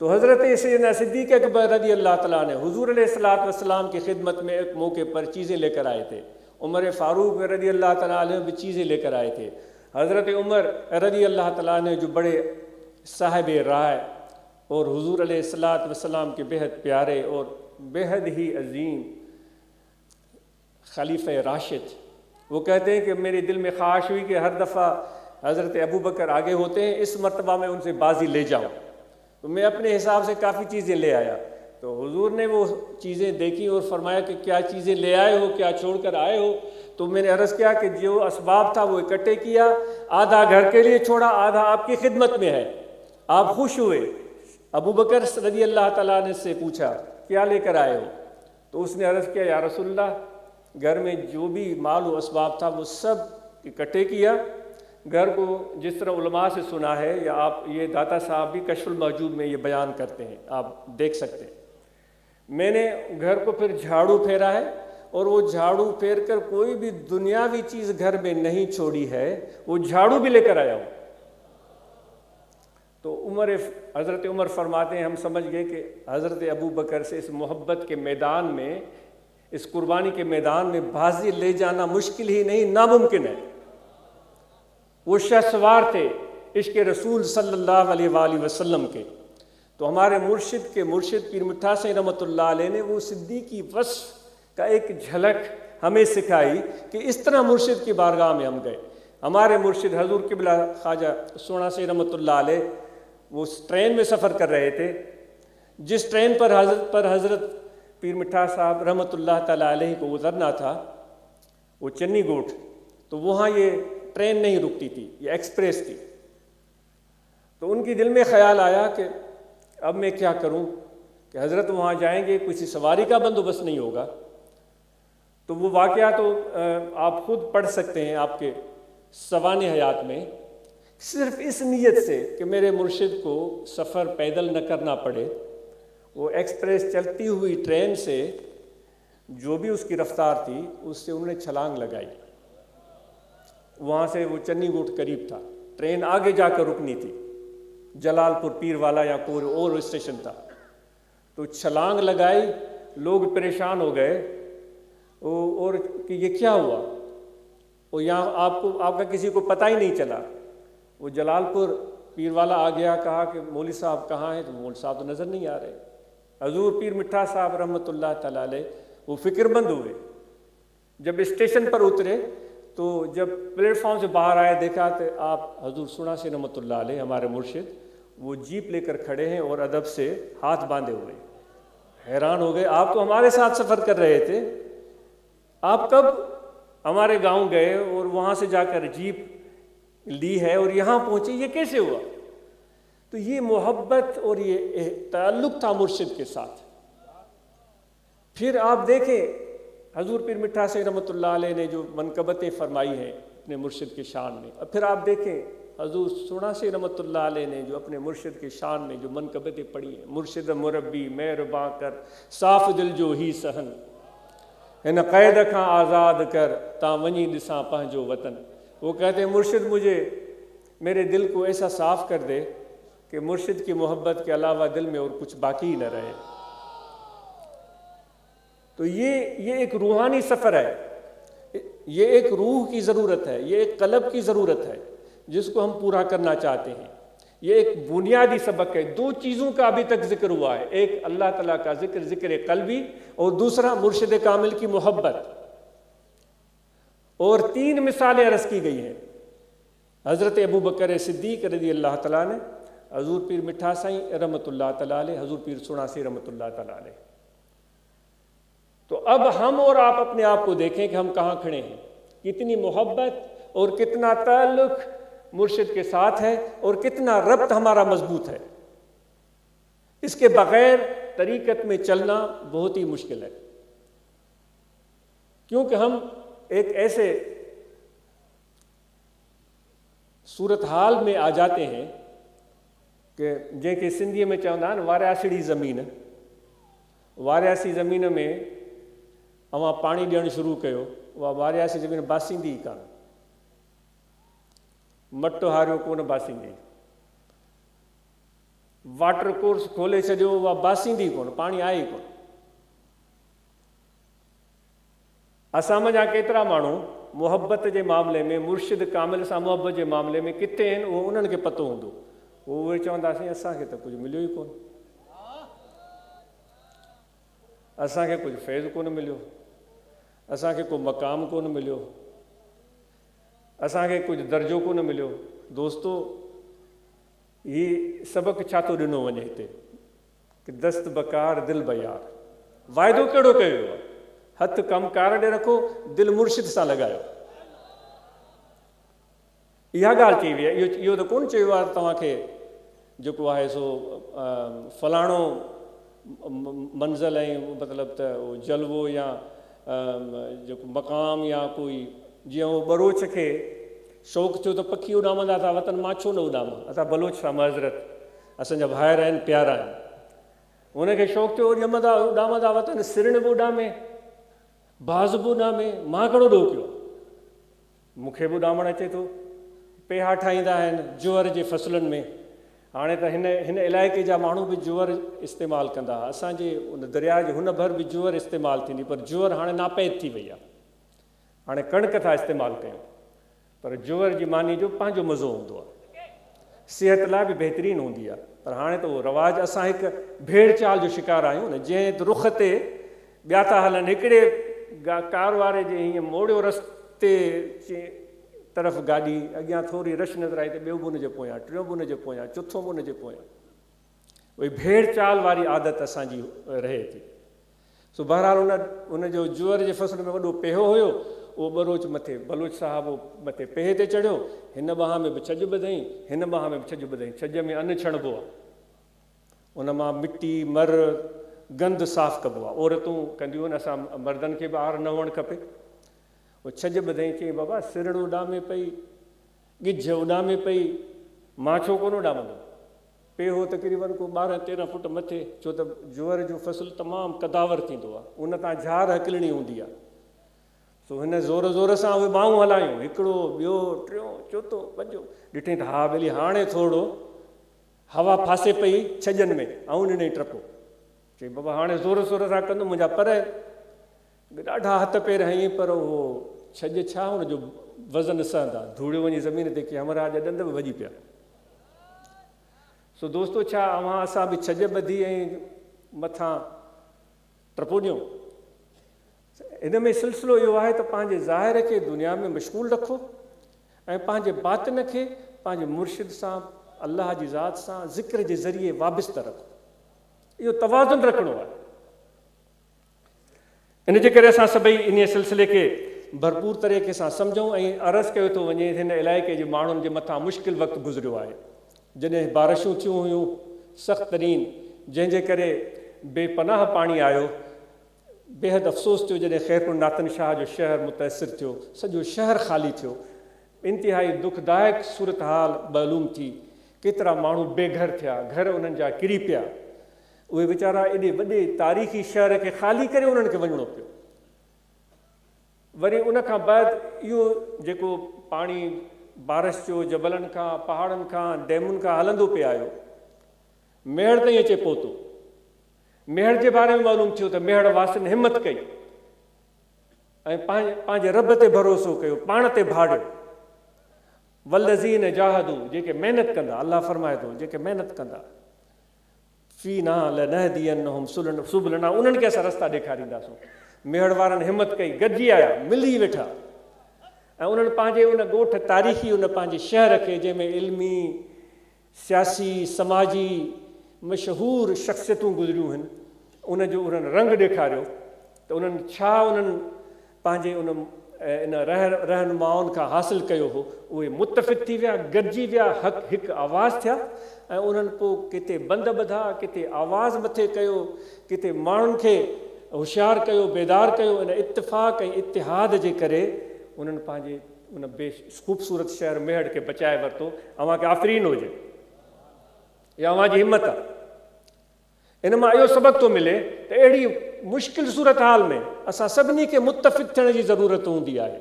تو حضرت سیدنا صدیق اکبر رضی اللہ تعالیٰ نے حضور علیہ السلام کی خدمت میں ایک موقع پر چیزیں لے کر آئے تھے۔ عمر فاروق رضی اللہ تعالیٰ عنہ بھی چیزیں لے کر آئے تھے۔ حضرت عمر رضی اللہ تعالیٰ نے جو بڑے صاحب رائے اور حضور علیہ السلام کے بہت پیارے اور بہت ہی عظیم خلیفہ راشد، وہ کہتے ہیں کہ میرے دل میں خواہش ہوئی کہ ہر دفعہ حضرت ابو بکر آگے ہوتے ہیں، اس مرتبہ میں ان سے بازی لے جاؤں۔ تو میں اپنے حساب سے کافی چیزیں لے آیا۔ تو حضور نے وہ چیزیں دیکھی اور فرمایا کہ کیا چیزیں لے آئے ہو، کیا چھوڑ کر آئے ہو؟ تو میں نے عرض کیا کہ جو اسباب تھا وہ اکٹھے کیا، آدھا گھر کے لیے چھوڑا، آدھا آپ کی خدمت میں ہے۔ آپ خوش ہوئے۔ ابو بکر رضی اللہ تعالیٰ نے سے پوچھا کیا لے کر آئے ہو؟ تو اس نے عرض کیا یا رسول اللہ، گھر میں جو بھی مال و اسباب تھا وہ سب اکٹھے کیا، گھر کو جس طرح علماء سے سنا ہے، یا آپ یہ داتا صاحب بھی کشف المحجوب میں یہ بیان کرتے ہیں، آپ دیکھ سکتے ہیں۔ میں نے گھر کو پھر جھاڑو پھیرا ہے، اور وہ جھاڑو پھیر کر کوئی بھی دنیاوی چیز گھر میں نہیں چھوڑی ہے، وہ جھاڑو بھی لے کر آیا ہوں۔ تو حضرت عمر فرماتے ہیں ہم سمجھ گئے کہ حضرت ابو بکر سے اس محبت کے میدان میں، اس قربانی کے میدان میں بازی لے جانا مشکل ہی نہیں، ناممکن ہے۔ وہ شہسوار تھے عشق رسول صلی اللہ علیہ وآلہ وسلم کے۔ تو ہمارے مرشد کے مرشد پیر مٹھا سین رحمۃ اللہ علیہ نے وہ صدیقی وصف کا ایک جھلک ہمیں سکھائی کہ اس طرح مرشد کی بارگاہ میں ہم گئے۔ ہمارے مرشد حضور قبلہ خواجہ سونا سین رحمۃ اللہ علیہ وہ ٹرین میں سفر کر رہے تھے، جس ٹرین پر حضرت پیر مٹھا صاحب رحمۃ اللہ تعالیٰ علیہ کو اترنا تھا وہ چنی گوٹ، تو وہاں یہ ٹرین نہیں رکتی تھی، یہ ایکسپریس تھی۔ تو ان کی دل میں خیال آیا کہ اب میں کیا کروں کہ حضرت وہاں جائیں گے، کسی سواری کا بندوبست نہیں ہوگا۔ تو وہ واقعہ تو آپ خود پڑھ سکتے ہیں آپ کے سوانح حیات میں۔ صرف اس نیت سے کہ میرے مرشد کو سفر پیدل نہ کرنا پڑے، وہ ایکسپریس چلتی ہوئی ٹرین سے جو بھی اس کی رفتار تھی اس سے انہوں نے چھلانگ لگائی۔ وہاں سے وہ چنی گوٹ قریب تھا، ٹرین آگے جا کر رکنی تھی، جلال پور پیر والا یا کوئی اور اسٹیشن تھا۔ تو چھلانگ لگائی، لوگ پریشان ہو گئے اور کہ یہ کیا ہوا، اور یہاں آپ کا کسی کو پتہ ہی نہیں چلا۔ وہ جلال پور پیر والا آ گیا، کہا کہ مولوی صاحب کہاں ہیں؟ تو مولوی صاحب تو نظر نہیں آ رہے۔ حضور پیر مٹھا صاحب رحمۃ اللہ تعالیٰ علیہ وہ فکر مند ہوئے۔ جب اسٹیشن پر اترے تو جب پلیٹ فارم سے باہر آئے، دیکھا کہ آپ حضور سونا سے رحمۃ اللہ علیہ ہمارے مرشد وہ جیپ لے کر کھڑے ہیں اور ادب سے ہاتھ باندھے ہوئے۔ حیران ہو گئے، آپ تو ہمارے ساتھ سفر کر رہے تھے، آپ کب ہمارے گاؤں گئے اور وہاں سے جا کر جیپ لی ہے اور یہاں پہنچے، یہ کیسے ہوا؟ تو یہ محبت اور یہ تعلق تھا مرشد کے ساتھ۔ پھر آپ دیکھیں حضور پیر مٹھا سے رحمۃ اللہ علیہ نے جو منقبتیں فرمائی ہیں اپنے مرشد کے شان میں، اور پھر آپ دیکھیں حضور سونا سے رحمۃ اللہ علیہ نے جو اپنے مرشد کے شان میں جو منقبتیں پڑھی ہیں، مرشد مربی مہرباں کر صاف دل جو ہی سہن، ہن قید کھاں آزاد کر تاں ونی ڈساں پنجو وطن۔ وہ کہتے ہیں مرشد مجھے میرے دل کو ایسا صاف کر دے کہ مرشد کی محبت کے علاوہ دل میں اور کچھ باقی ہی نہ رہے۔ تو یہ ایک روحانی سفر ہے، یہ ایک روح کی ضرورت ہے، یہ ایک قلب کی ضرورت ہے جس کو ہم پورا کرنا چاہتے ہیں۔ یہ ایک بنیادی سبق ہے۔ دو چیزوں کا ابھی تک ذکر ہوا ہے، ایک اللہ تعالیٰ کا ذکر قلبی، اور دوسرا مرشد کامل کی محبت، اور 3 مثالیں عرض کی گئی ہیں۔ حضرت ابو بکر صدیق رضی اللہ تعالیٰ نے، حضور پیر مٹھا سائیں رحمۃ اللہ تعالیٰ علیہ، حضور پیر سونا سی رحمۃ اللہ تعالیٰ علیہ۔ تو اب ہم اور آپ اپنے آپ کو دیکھیں کہ ہم کہاں کھڑے ہیں، کتنی محبت اور کتنا تعلق مرشد کے ساتھ ہے اور کتنا ربط ہمارا مضبوط ہے. اس کے بغیر طریقت میں چلنا بہت ہی مشکل ہے، کیونکہ ہم ایک ایسے صورتحال میں آ جاتے ہیں کہ جن کے سندھی میں چوندا آहिनि वारियासिड़ी ज़मीन. वारियासी ज़मीन में अवां पाणी ॾियणु शुरू कयो, उहा वारियासी ज़मीन बासींदी ई कान. मटु हारियो कोन बासींदी. वाटर कोर्स खोले छॾियो, उहा बासींदी कोन, पाणी आहे ई कोन. असां जा केतिरा माण्हू मुहबत जे मामले में, मुर्शिद कामिल सां मुहबत जे मामले में किथे आहिनि उहो उन्हनि खे पतो हूंदो. उहे चवंदासीं असांखे त कुझु मिलियो ई कोन, असांखे कुझु फैज़ कोन मिलियो, असांखे को मक़ाम कोन मिलियो, असांखे कुझु दर्जो कोन मिलियो. दोस्तो, ही सबक़ु छा थो ॾिनो वञे हिते कि दस्त बकार दिल बयार. वाइदो कहिड़ो कयो आहे? हथु कमकार ॾे रखो, दिलि मुर्शिद सां लॻायो. इहा ॻाल्हि चई वई आहे. इहो त कोन चयो आहे तव्हांखे जेको आहे सो फलाणो मंज़िल ऐं मतिलबु त उहो जलवो या जेको मक़ाम या कोई, जीअं उहो बरोच खे शौक़ु थियो त पखी उॾामंदा था, वतन मां छो न उॾामां. असां बलोच सां मज़रत, असांजा भाइर आहिनि, प्यारा आहिनि. हुनखे शौक़ु थियो ॼमंदा उॾामंदा वतन, सिरण बि उॾामे, बाज़ बि उॾामे, मां कहिड़ो ॾोह कयो. मूंखे बि उॾामणु अचे थो. पेहा ठाहींदा आहिनि जुअर जे फसलुनि में. हाणे त हिन इलाइक़े जा माण्हू बि जुअर इस्तेमालु कंदा हुआ. असांजे उन दरिया जे हुन भर बि जुअर इस्तेमालु थींदी, पर जुअर हाणे नापैद थी वई आहे. हाणे कणिक था इस्तेमालु कयूं, पर जुअर जी मानी जो पंहिंजो मज़ो हूंदो आहे, सिहत लाइ बि बहितरीनु हूंदी आहे. पर हाणे त उहो रवाजु, असां हिकु भेड़ चाल जो शिकार आहियूं न. जंहिं रुख ते ॿिया था हलनि, हिकिड़े कार वारे जे हीअं मोड़ियो रस्ते तरफ़ गाॾी, अॻियां थोरी रश नज़र आई त ॿियो बि उनजे पोयां, टियों बि उनजे पोयां, चोथों बि उनजे पोयां. उहा भेड़ चाल वारी आदत असांजी रहे थी. सो बहरहाल उनजो जुअर जे फसल में वॾो पेहो हुयो. उहो बरोच मथे, बलोच साहिबु मथे पेहे ते चढ़ियो. हिन बाह में बि छॼु ॿधई, हिन बाह में बि छॼु ॿधई. छॼ में अनु छणिबो आहे, उन मां मिटी मर गंद साफ़ु कबो आहे. औरतूं कंदियूं आहिनि, असां मर्दनि खे बि आर न हुअणु खपे. उहो छॼु ॿधई, चई बाबा सिरण उॾामे पई, ॻिझ उॾामे पई, मां छो कोन उॾामंदो. पेहो तक़रीबन को 12-13 फुट मथे, छो त जुअर जो फसल तमामु कदावर थींदो आहे, उन तां झार हकिलणी हूंदी आहे. सो हिन ज़ोर ज़ोर सां उहे ॿाहूं हलायूं, हिकिड़ो ॿियो टियों चोथों पंजो. ॾिठईं त हा भली हाणे थोरो हवा फासे पई छॼनि में, ऐं ॾिनई टपो. चई बाबा हाणे ज़ोर ज़ोर सां कंदुमि, मुंहिंजा पर ॾाढा हथ पेर हईं, पर उहो छॼ छा हुनजो वज़न सहंदा. धूड़ियो वञी ज़मीन ते की हमरा जा ॾंद बि भॼी पिया. सो दोस्तो, छा असां बि छॼ ॿधी ऐं मथां टपो ॾियूं? हिन में सिलसिलो इहो आहे त पंहिंजे ज़ाहिर खे दुनिया में मशगूल रखो ऐं पंहिंजे बातिन खे पंहिंजे मुर्शिद सां, अलाह जी ज़ात सां ज़िक्र जे ज़रिए वाबिस्त रखो. इहो तवाज़ुन रखिणो आहे. इन जे करे असां सभई इन सिलसिले खे भरपूर तरीक़े सां सम्झूं ऐं अर्ज़ु कयो थो वञे. हिन इलाइक़े जे माण्हुनि जे मथां मुश्किल वक़्तु गुज़रियो आहे, जॾहिं बारिशूं थियूं हुयूं सख़्तु तरीन, जंहिंजे करे बेपनाह पाणी आयो. बेहद अफ़सोस थियो जॾहिं ख़ैरपुर नातन शाह जो शहर मुतासिर थियो, सॼो शहर ख़ाली थियो. इंतिहाई दुखदायक सूरत हाल मालूम थी. केतिरा माण्हू बेघर थिया, घर उन्हनि जा किरी पिया. उहे वीचारा एॾे वॾे तारीख़ी शहर खे ख़ाली करे उन्हनि खे वञिणो पियो. वरी उनखां बाद इहो जेको पाणी बारिश जो जबलनि खां, पहाड़नि खां, डैमुनि खां हलंदो पियो आयो, मेहड़ ताईं अचे पहुतो. मेहड़ जे बारे में मालूम थियो त मेहड़ वासियुनि हिमत कई ऐं पंहिंजे रब ते भरोसो कयो, पाण ते भाड़ियो. वल्लज़ीन जाहदू, जेके महिनत कंदा, अलाह फरमाए थो जेके महिनत कंदा, फीना लनहदियन्नहुम सुबुलना, उन्हनि खे असां रस्ता ॾेखारींदासूं. मेहड़ वारनि हिमत कई, गॾिजी आया, मिली वेठा ऐं उन्हनि पंहिंजे उन ॻोठ तारीख़ी, उन पंहिंजे शहर खे जंहिंमें इल्मी, सियासी, समाजी मशहूरु शख़्सियतूं गुज़रियूं आहिनि, उनजो उन्हनि रंग ॾेखारियो त उन्हनि छा उन्हनि पंहिंजे उन इन रहनुमाउनि खां हासिल कयो हो, उहे मुतफ़िक़ थी विया, गॾिजी विया, हिकु आवाज़ थिया ऐं उन्हनि पोइ किथे बंद ॿधा, किथे आवाज़ मथे कयो, किथे माण्हुनि खे होशियारु कयो, बेदार कयो। इन इत्तिफ़ाक़ ऐं इतिहाद जे करे उन्हनि पंहिंजे उन ख़ूबसूरत शहर मेहड़ खे बचाए वरितो। अव्हांखे आफ़रीन हुजे, या अव्हांजी हिमत आहे। इन मां इहो सबक़ थो मिले त अहिड़ी मुश्किल सूरत हाल में असां सभिनी खे मुतफ़िक़ थियण जी ज़रूरत हूंदी आहे।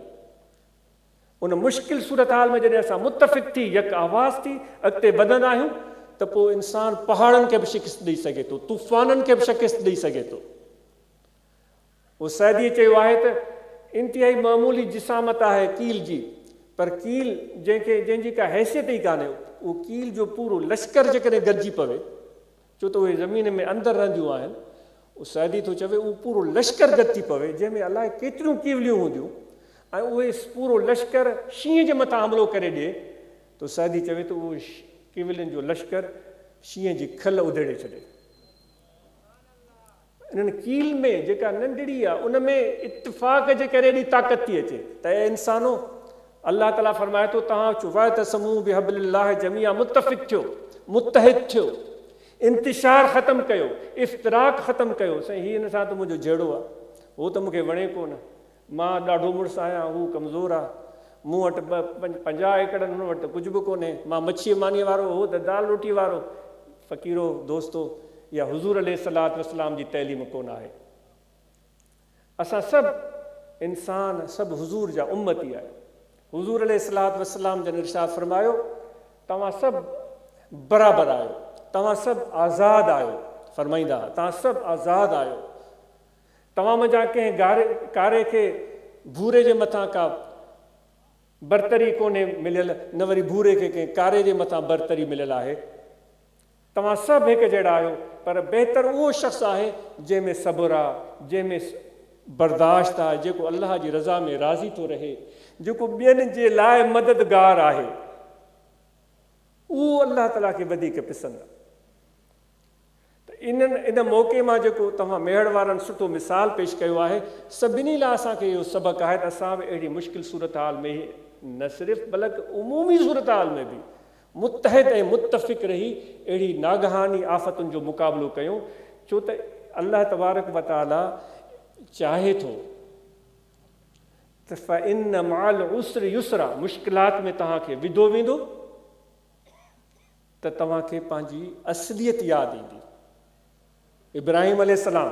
उन मुश्किल सूरत हाल में जॾहिं असां मुतफ़िक़ थी यक आवाज़ थी अॻिते वधंदा आहियूं त पोइ इंसानु पहाड़नि खे बि शिकस्त ॾेई सघे थो, तूफ़ाननि खे बि शिकस्त ॾेई सघे थो। उहो सैदी चयो आहे त इंतिहाई मामूली जिसामत आहे कील जी, पर कील जंहिंजी का हैसियत ई कान्हे, उहो कील जो पूरो लश्कर जेकॾहिं गॾिजी पवे, छो त उहे ज़मीन में अंदरि रहंदियूं आहिनि, उहो सैदी थो चवे उहो पूरो लश्कर गॾु थी पवे जंहिंमें अलाए केतिरियूं कीवलियूं हूंदियूं ऐं उहे पूरो लश्कर शींहं जे मथां हमिलो करे ॾिए, त सैदी चवे त उहो कीवलियुनि जो लश्कर शींहं जी खल उधेड़े छॾे। इन्हनि कील में जेका नंढड़ी आहे उन में इत्तिफ़ाक़ जे करे एॾी ताक़त थी अचे त इंसानो, अलाह ताला फरमाए थो तव्हां वातसिमू बिहब्लिल्लाह जमीआ, मुतफ़िक़ थियो, मुत्तहिद थियो, इंतिशार ख़तमु कयो, इफ़्तिराक ख़तमु कयो। साईं हीअ हिन सां त मुंहिंजो जहिड़ो आहे, उहो त मूंखे वणे कोन, मां ॾाढो मुड़ुसु आहियां, हू कमज़ोर आहे, मूं वटि 50 एकड़, हुन वटि कुझु बि कोन्हे, मां मच्छीअ मानीअ वारो, हो त दाल रोटी वारो। फ़क़ीरो दोस्तो, या हुज़ूर अलैहिस्सलातु वस्सलाम जी तइलीम कोन आहे। असां सभु इंसान, सभु हुज़ूर जा उम्मती आहे। हुज़ूर अलैहिस्सलातु वस्सलाम जन इरशाद फरमायो, तव्हां सभु बराबरि आहियो, तव्हां सभु आज़ादु आहियो। फरमाईंदा तव्हां सभु आज़ादु आहियो, तव्हां मुंहिंजा कंहिं कारे खे भूरे जे मथां का बरतरी कोन्हे मिलियल, न वरी भूरे खे कंहिं कारे जे मथां बरतरी मिलियल आहे। तव्हां सभु हिकु जहिड़ा आहियो, पर बहितर उहो शख़्स आहे जंहिंमें सब्र आहे, जंहिंमें बर्दाश्त आहे, जेको अलाह जी रज़ा में राज़ी थो रहे, जेको ॿियनि जे लाइ मददगार आहे, उहो अलाह ताला खे वधीक पसंदि आहे। त इन मौक़े मां जेको तव्हां मेहड़ वारनि सुठो मिसाल पेश कयो आहे, सभिनी लाइ असांखे इहो सबक़ु आहे त असां बि अहिड़ी मुश्किल सूरत हाल में न सिर्फ़ु बल्कि उमूमी सूरत हाल में बि मुत्तहिद ऐं मुत्तफ़िक़ रही अहिड़ी नागहानी आफ़तुनि जो मुक़ाबिलो कयूं। छो त अल्लाह तबारक व तआला चाहे थो त फ़इन्न मअल उस्रि युस्रा, मुश्किलात में तव्हांखे विधो वेंदो त तव्हांखे पंहिंजी असलियत यादि ईंदी। इब्राहिम अलैहिस्सलाम,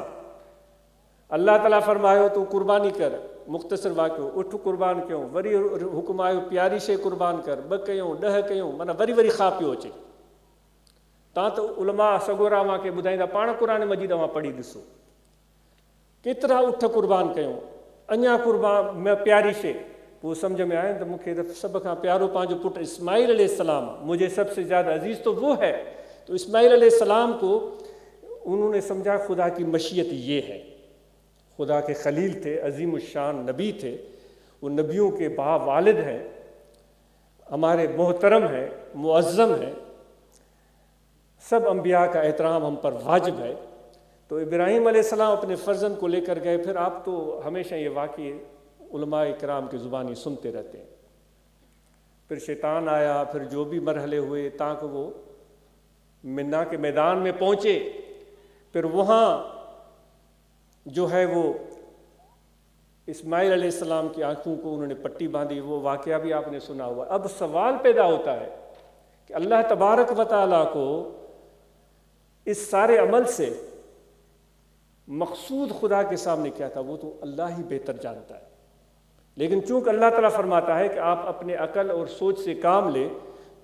अल्लाह ताला फरमायो तूं कुर्बानी कर, मुख़्तसर वाक़ियो, उठ कुर्बान कयूं, वरी हुकुम आयो प्यारी शइ कुर्बान कर, 2 कयूं 10 कयूं, माना वरी खा पियो अचे। तव्हां त उलमा सगोरा मूंखे ॿुधाईंदा, पाण क़ुरान मजीद मां पढ़ी ॾिसो, केतिरा उठ कुर्बान कयूं, अञा कुर्बान प्यारी शइ। पोइ सम्झ में आयो त मूंखे त सभ खां प्यारो पंहिंजो पुटु इस्माइल अलैहिस्सलाम, मुझे सबसे ज़्यादा अजीज़ तो वो है। तो इस्माइल अलैहिस्सलाम को उन्होंने समझा खुदा की मशीयत ये है, खुदा के खलील थे, अजीम शान नबी थे, वो नबियों के बा वालिद हैं, हमारे मोहतरम हैं, मुअज़्ज़म हैं, सब अंबिया का एहतराम हम पर वाजिब है। तो इब्राहीम अलैहिस्सलाम अपने फ़र्जंद को लेकर गए। फिर आप तो हमेशा ये वाक़ये उलमा इकराम की ज़ुबानी सुनते रहते हैं। फिर शैतान आया, फिर जो भी मरहले हुए ताकि वो मिन्ना के मैदान में पहुँचे। फिर वहाँ जो है वो इस्माइल अलैहिस्सलाम की आंखों को उन्होंने पट्टी बांधी, वो वाक़या भी आपने सुना हुआ। अब सवाल पैदा होता है कि अल्लाह तबारक व तआला को इस सारे अमल से मकसूद खुदा के सामने क्या था, वो तो अल्लाह ही बेहतर जानता है। लेकिन चूंकि अल्लाह ताला फरमाता है कि आप अपने अकल और सोच से काम ले,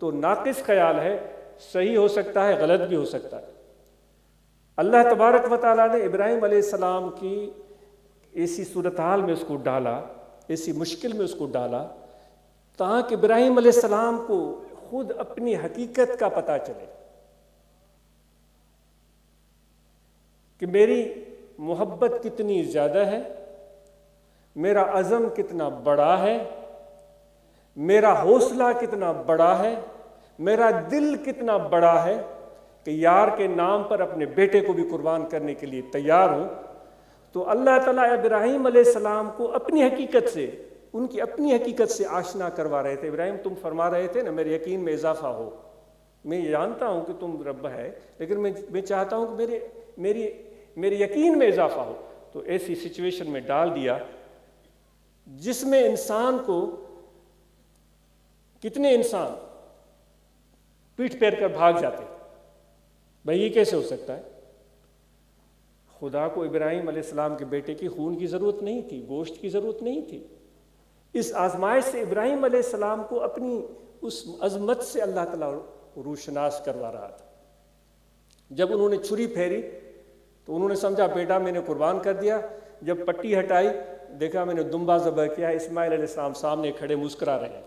तो नाक़िस ख्याल है, सही हो सकता है, गलत भी हो सकता है। अल्लाह तबारक व तआला ने इब्राहीम अलैहिस्सलाम की ऐसी सूरत हाल में उसको डाला, ऐसी मुश्किल में उसको डाला, ताकि इब्राहीम अलैहिस्सलाम को खुद अपनी हकीकत का पता चले कि मेरी मोहब्बत कितनी ज़्यादा है, मेरा अज़म कितना बड़ा है, मेरा हौसला कितना बड़ा है, मेरा दिल कितना बड़ा है कि यार के नाम पर अपने बेटे को भी कुर्बान करने के लिए तैयार हूँ। तो अल्लाह ताला इब्राहीम अलैहिस्सलाम को अपनी हकीकत से ان کی اپنی حقیقت سے آشنا کروا رہے تھے. ابراہیم تم فرما رہے تھے نا میرے یقین میں اضافہ ہو, میں جانتا ہوں کہ تم رب ہے, لیکن میں چاہتا ہوں کہ میرے یقین میں اضافہ ہو. تو ایسی سچویشن میں ڈال دیا جس میں انسان کو, کتنے انسان پیٹھ پھیر کر بھاگ جاتے. بھائی یہ کیسے ہو سکتا ہے؟ خدا کو ابراہیم علیہ السلام کے بیٹے کی خون کی ضرورت نہیں تھی, گوشت کی ضرورت نہیں تھی. اس آزمائش سے ابراہیم علیہ السلام کو اپنی اس عظمت سے اللہ تعالیٰ روشناس کروا رہا تھا. جب انہوں نے چھری پھیری تو انہوں نے سمجھا بیٹا میں نے قربان کر دیا. جب پٹی ہٹائی دیکھا میں نے دمبا ذبح کیا. اسماعیل علیہ السلام سامنے کھڑے مسکرا رہے ہیں.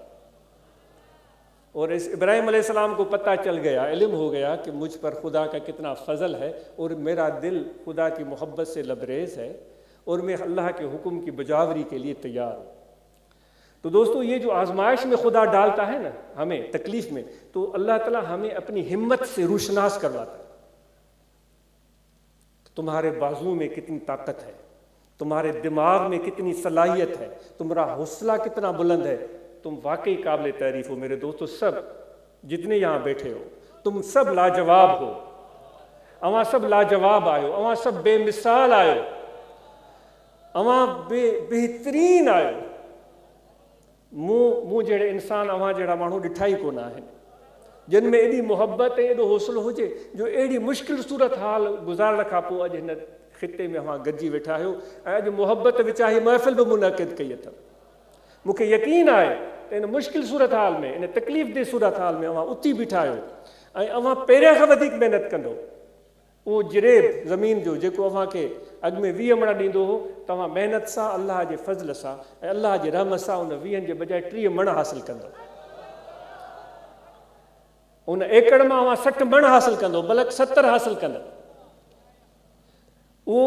اور اس ابراہیم علیہ السلام کو پتہ چل گیا, علم ہو گیا کہ مجھ پر خدا کا کتنا فضل ہے اور میرا دل خدا کی محبت سے لبریز ہے اور میں اللہ کے حکم کی بجاوری کے لیے تیار ہوں. تو دوستو یہ جو آزمائش میں خدا ڈالتا ہے نا ہمیں تکلیف میں, تو اللہ تعالیٰ ہمیں اپنی ہمت سے روشناس کرواتا ہے. تمہارے بازو میں کتنی طاقت ہے, تمہارے دماغ میں کتنی صلاحیت ہے, تمہارا حوصلہ کتنا بلند ہے. تم واقعی قابل تعریف ہو میرے دوستو. سب جتنے یہاں بیٹھے ہو تم سب لاجواب ہو. اواں سب لاجواب آئے ہو, اواں سب بے مثال آئے ہو, اواں بہترین آئے ہو. موں جڑے انسان اواں جڑا مانو ڈٹھائی کو نہ ہے جن میں ایڈی محبت ہے, ایڈو حوصلو ہوجے جو ایڈی مشکل صورت حال گزار رکھا پو اج ہن خطے میں اواں گجی ویٹھا ہو. اج محبت وچاہی محفل بھی منعقد کئی تھا. مکھے یقین آئے ان مشکل صورت حال میں, ان تکلیف دہ صورت حال میں اواں اتی بیٹھا ہو ऐं अवां पहिरियां खां वधीक महिनत कंदो. उहो जरेब ज़मीन जो जेको अव्हां खे अॻु में 20 मण ॾींदो हो, तव्हां महिनत सां अलाह जे फज़ल सां ऐं अलाह जे रहमत सां उन 20 जे बजाए 30 मण हासिल कंदो. उन एकड़ मां अव्हां 60 मण हासिल कंदो, बल्कि 70 हासिल कंदो. उहो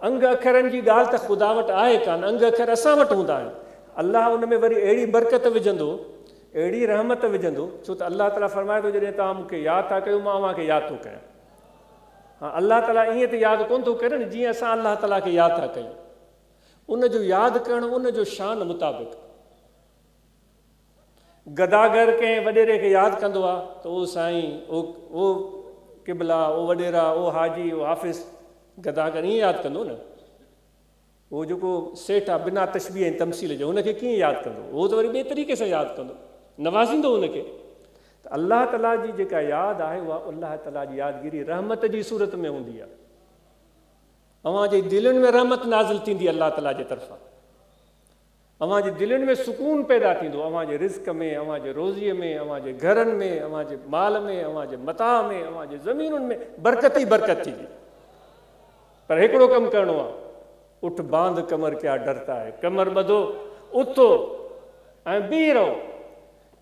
अंग अखरनि जी ॻाल्हि त ख़ुदा वटि आहे कान, अंग अखर असां वटि हूंदा आहिनि. अलाह उन में वरी अहिड़ी बरकत विझंदो, अहिड़ी रहमत विझंदो, छो त अलाह ताला फरमाए थो जॾहिं तव्हां मूंखे यादि था कयो मां अव्हांखे यादि थो कयां. हाँ, अल्लाह ताला ईअं त यादि कोन थो करे न जीअं असां अल्लाह ताला खे यादि था कयूं. उन जो यादि करणु उन जो शान मुताबिक़. गदागर कंहिं वॾेरे खे यादि कंदो आहे त उहो साईं, ओ क़िबला, ओ वॾेरा, ओ हाजी, ओ हाफ़िज़, गदागर ईअं यादि कंदो न. उहो जेको सेठ आहे बिना तशबीह ऐं तमसील जो, हुनखे कीअं यादि कंदो? उहो त वरी ॿिए तरीक़े सां यादि कंदो, नवाज़ींदो हुनखे. त अल्लाह ताला जी जेका यादि आहे उहा अल्लाह ताला जी यादगिरी रहमत जी सूरत में हूंदी आहे. अव्हां जे दिलनि में रहमत नाज़िल थींदी अल्लाह ताला जे तरफ़ां. अव्हां जे दिलनि में सुकून पैदा थींदो, अव्हां जे रिज़्क़ में, अव्हां जे रोज़ीअ में, अव्हां जे घरनि में, अव्हां जे माल में, अव्हां जे मताह में, अव्हां जे ज़मीनुनि में बरकत ई बरकत थींदी. पर हिकिड़ो कमु करिणो आहे, उठ बांध कमर क्या डरता है, कमर ॿधो, उथो ऐं बीह रहो.